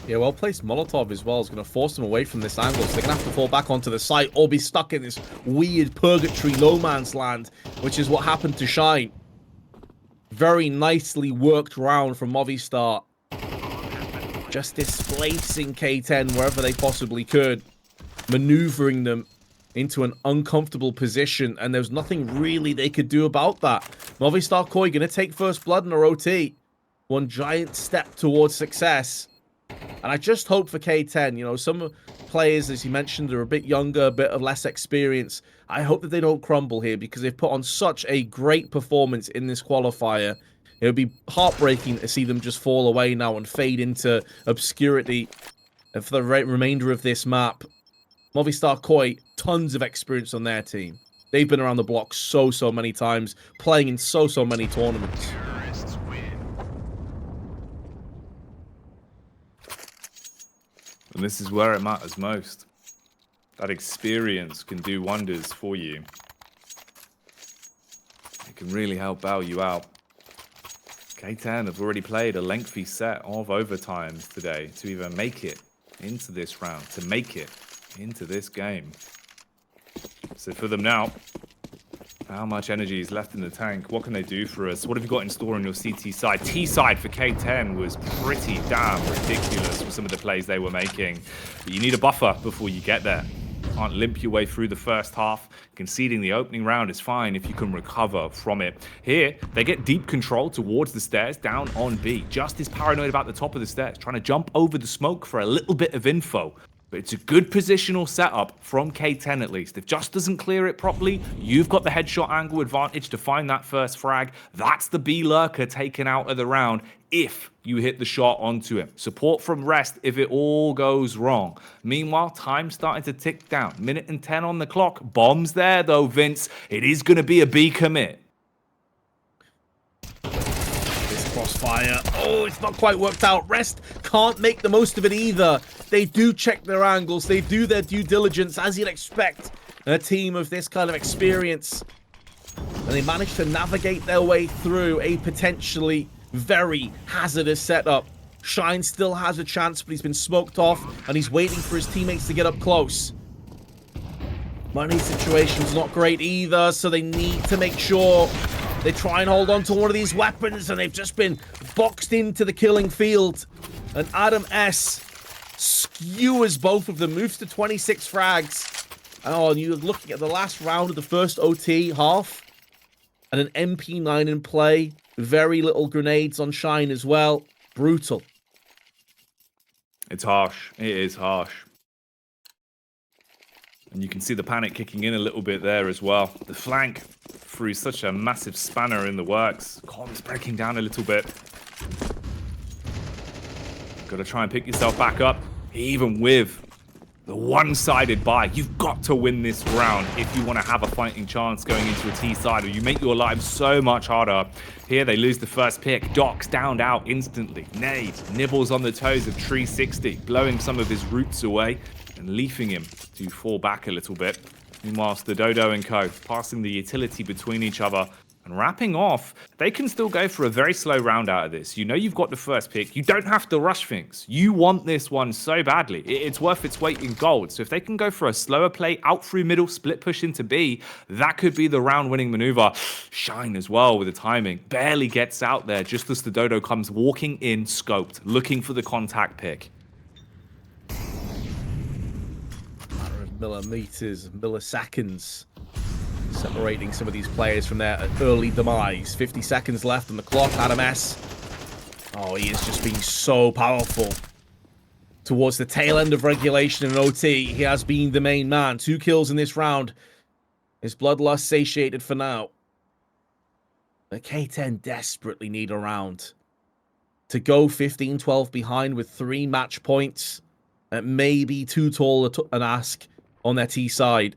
Yeah, well-placed Molotov as well is going to force them away from this angle. So they're going to have to fall back onto the site or be stuck in this weird purgatory no man's land, which is what happened to Shine. Very nicely worked round from Movistar. Just displacing K10 wherever they possibly could. Maneuvering them into an uncomfortable position, and there's nothing really they could do about that. Movistar Koi going to take first blood in a OT. One giant step towards success. And I just hope for K10, you know, some players, as you mentioned, are a bit younger, a bit of less experience. I hope that they don't crumble here because they've put on such a great performance in this qualifier. It would be heartbreaking to see them just fall away now and fade into obscurity for the remainder of this map. Movistar Koi, tons of experience on their team. They've been around the block so many times, playing in so many tournaments. And this is where it matters most. That experience can do wonders for you. It can really help bail you out. K10 have already played a lengthy set of overtimes today to even make it into this round, to make it into this game. So for them now, how much energy is left in the tank? What can they do for us? What have you got in store on your CT side? T side for K10 was pretty damn ridiculous with some of the plays they were making. But you need a buffer before you get there. Can't limp your way through the first half. Conceding the opening round is fine if you can recover from it. Here, they get deep control towards the stairs, down on B. Just as paranoid about the top of the stairs, trying to jump over the smoke for a little bit of info. But it's a good positional setup from K10 at least. If Just doesn't clear it properly, you've got the headshot angle advantage to find that first frag. That's the B lurker taken out of the round if you hit the shot onto him. Support from Rest if it all goes wrong. Meanwhile, time's starting to tick down. 1:10 on the clock. Bombs there though, Vince. It is going to be a B commit. Crossfire. Oh, it's not quite worked out. Rest can't make the most of it either. They do check their angles. They do their due diligence, as you'd expect a team of this kind of experience. And they manage to navigate their way through a potentially very hazardous setup. Shine still has a chance, but he's been smoked off, and he's waiting for his teammates to get up close. Money situation's not great either, so they need to make sure they try and hold on to one of these weapons, and they've just been boxed into the killing field. And Adam S skewers both of them, moves to 26 frags. Oh, and you're looking at the last round of the first OT half, and an MP9 in play. Very little grenades on Shine as well. Brutal. It's harsh. It is harsh. And you can see the panic kicking in a little bit there as well. The flank threw such a massive spanner in the works. Comms breaking down a little bit. Got to try and pick yourself back up. Even with the one-sided buy, you've got to win this round if you want to have a fighting chance going into a T side, or you make your life so much harder. Here they lose the first pick. Doc's downed out instantly. Nade nibbles on the toes of 360, blowing some of his roots away and leaving him to fall back a little bit. Meanwhile, the Dodo and Co. passing the utility between each other and wrapping off. They can still go for a very slow round out of this. You know you've got the first pick. You don't have to rush things. You want this one so badly. It's worth its weight in gold. So if they can go for a slower play out through middle, split push into B, that could be the round-winning maneuver. Shine as well with the timing. Barely gets out there just as the Dodo comes walking in scoped, looking for the contact pick. Matter of millimeters, milliseconds, separating some of these players from their early demise. 50 seconds left on the clock. RMS. Oh, he is just being so powerful. Towards the tail end of regulation and OT, he has been the main man. 2 kills in this round. His bloodlust satiated for now. The K10 desperately need a round to go 15-12 behind with 3 match points. It may be too tall an ask on their T side.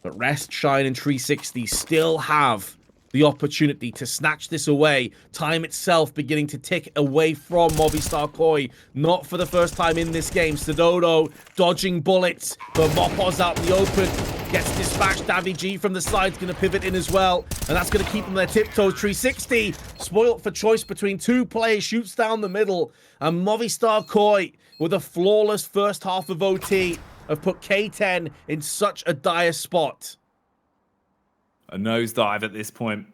But Rest, Shine, and 360 still have the opportunity to snatch this away. Time itself beginning to tick away from Movistar Koi. Not for the first time in this game. Stododo dodging bullets, but Mopoz out in the open. Gets dispatched. Davy G from the side's going to pivot in as well. And that's going to keep them their tiptoes. 360 spoilt for choice between 2 players. Shoots down the middle. And Movistar Koi with a flawless first half of OT have put K10 in such a dire spot. A nosedive at this point.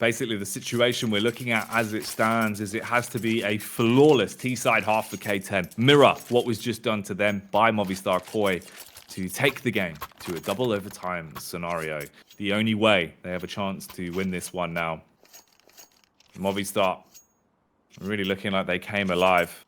Basically, the situation we're looking at as it stands is it has to be a flawless T-side half for K10. Mirror what was just done to them by Movistar Koi to take the game to a double overtime scenario. The only way they have a chance to win this one now. Movistar really looking like they came alive.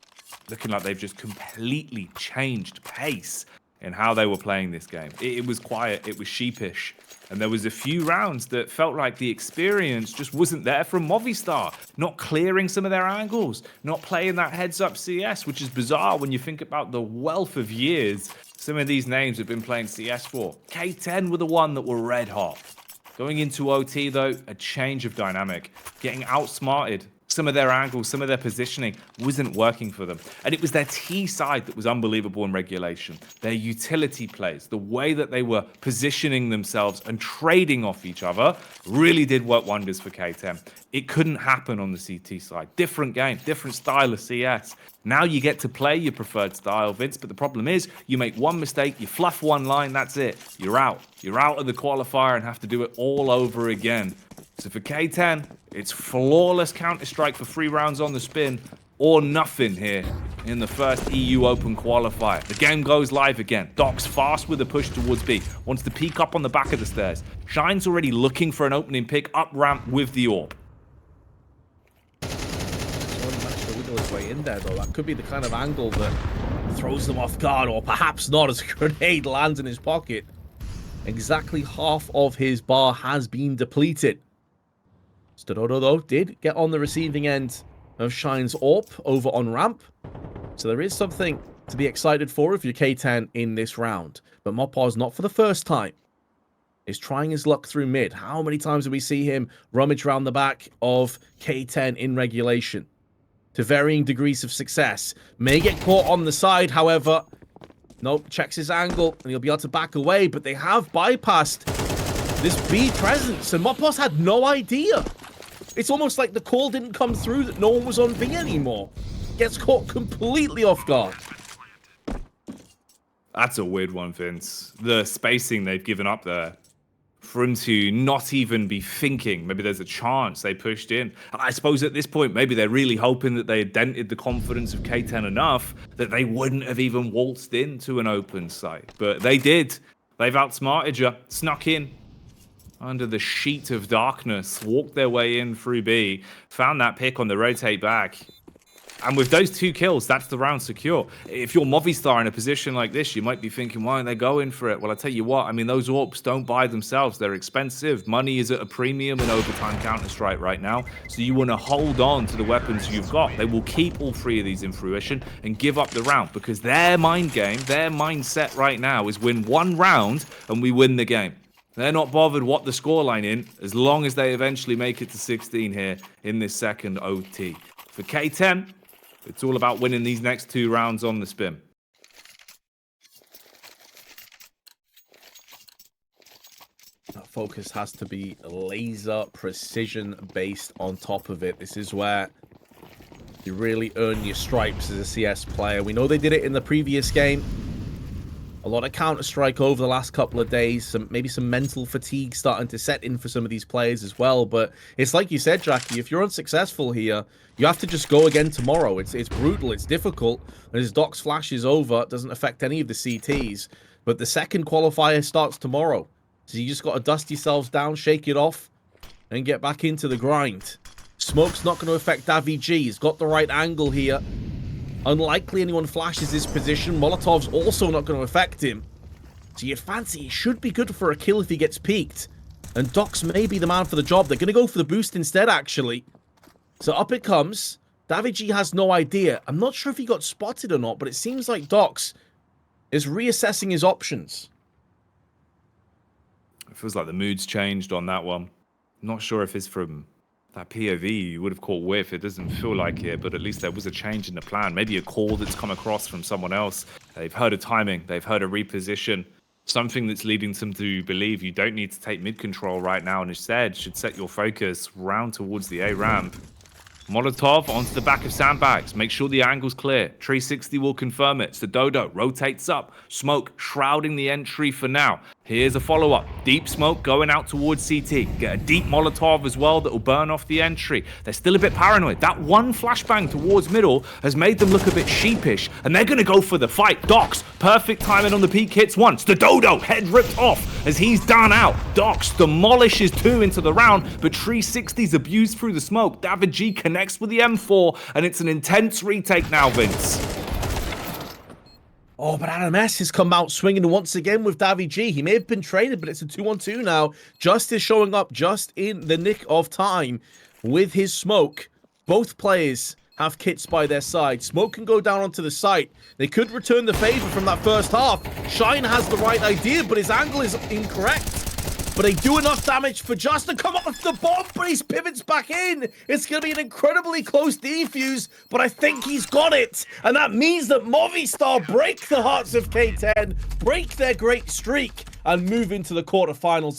Looking like they've just completely changed pace in how they were playing this game. It was quiet, it was sheepish, and there was a few rounds that felt like the experience just wasn't there from Movistar. Not clearing some of their angles, not playing that heads-up CS, which is bizarre when you think about the wealth of years some of these names have been playing CS for. K10 were the one that were red hot. Going into OT, though, a change of dynamic. Getting outsmarted. Some of their angles, some of their positioning wasn't working for them. And it was their T side that was unbelievable in regulation. Their utility plays, the way that they were positioning themselves and trading off each other really did work wonders for K10. It couldn't happen on the CT side. Different game, different style of CS. Now you get to play your preferred style, Vince, but the problem is you make one mistake, you fluff one line, that's it. You're out. You're out of the qualifier and have to do it all over again. So for K10, it's flawless Counter-Strike for 3 rounds on the spin or nothing here in the first EU Open qualifier. The game goes live again. Doc's fast with a push towards B. Wants to peek up on the back of the stairs. Shine's already looking for an opening pick up ramp with the AWP. His way in there, though. That could be the kind of angle that throws them off guard, or perhaps not, as a grenade lands in his pocket. Exactly half of his bar has been depleted. Stododo, though, did get on the receiving end of Shine's AWP over on ramp. So there is something to be excited for if you're K10 in this round. But Mopoz, not for the first time, is trying his luck through mid. How many times do we see him rummage around the back of K10 in regulation? To varying degrees of success. May get caught on the side, however. Nope, checks his angle, and he'll be able to back away, but they have bypassed this B presence, and Mopoz had no idea. It's almost like the call didn't come through that no one was on B anymore. Gets caught completely off guard. That's a weird one, Vince. The spacing they've given up there for him to not even be thinking maybe there's a chance they pushed in. And I suppose at this point, maybe they're really hoping that they had dented the confidence of K10 enough that they wouldn't have even waltzed into an open site. But they did. They've outsmarted you, snuck in under the sheet of darkness, walked their way in through B, found that pick on the rotate back. And with those 2 kills, that's the round secure. If you're Movistar in a position like this, you might be thinking, why aren't they going for it? Well, I tell you what, I mean, those AWPs don't buy themselves. They're expensive. Money is at a premium in overtime Counter-Strike right now. So you want to hold on to the weapons you've got. They will keep all 3 of these in fruition and give up the round because their mind game, their mindset right now is win 1 round and we win the game. They're not bothered what the scoreline is as long as they eventually make it to 16 here in this second OT. For K10, it's all about winning these next 2 rounds on the spin. That focus has to be laser precision based on top of it. This is where you really earn your stripes as a CS player. We know they did it in the previous game. A lot of Counter-Strike over the last couple of days. Maybe some mental fatigue starting to set in for some of these players as well. But it's like you said, Jacky, if you're unsuccessful here, you have to just go again tomorrow. It's brutal. It's difficult. And as Doc's flash is over, it doesn't affect any of the CTs. But the second qualifier starts tomorrow. So you just got to dust yourselves down, shake it off, and get back into the grind. Smoke's not going to affect Davi G. He's got the right angle here. Unlikely anyone flashes his position. Molotov's also not going to affect him. So you'd fancy he should be good for a kill if he gets peeked. And Docs may be the man for the job. They're going to go for the boost instead, actually. So up it comes. Davi G has no idea. I'm not sure if he got spotted or not, but it seems like Docs is reassessing his options. It feels like the mood's changed on that one. Not sure if it's from that POV you would have caught whiff. It doesn't feel like it, but at least there was a change in the plan. Maybe a call that's come across from someone else. They've heard a timing. They've heard a reposition. Something that's leading them to believe you don't need to take mid control right now and instead should set your focus round towards the A ramp. Molotov onto the back of sandbags. Make sure the angle's clear. 360 will confirm it. So Dodo rotates up. Smoke shrouding the entry for now. Here's a follow-up. Deep smoke going out towards CT. Get a deep Molotov as well that will burn off the entry. They're still a bit paranoid. That one flashbang towards middle has made them look a bit sheepish, and they're going to go for the fight. Docs, perfect timing on the peak hits once. The Dodo, head ripped off as he's done out. Docs demolishes 2 into the round, but 360's abused through the smoke. David G connects with the M4, and it's an intense retake now, Vince. Oh, but RMS has come out swinging once again with Davi G. He may have been traded, but it's a 2-on-2 now. Justice showing up just in the nick of time with his smoke. Both players have kits by their side. Smoke can go down onto the site. They could return the favor from that first half. Shine has the right idea, but his angle is incorrect. But they do enough damage for Just to come up with the bomb, but he pivots back in. It's going to be an incredibly close defuse, but I think he's got it. And that means that Movistar break the hearts of K10, break their great streak, and move into the quarterfinals.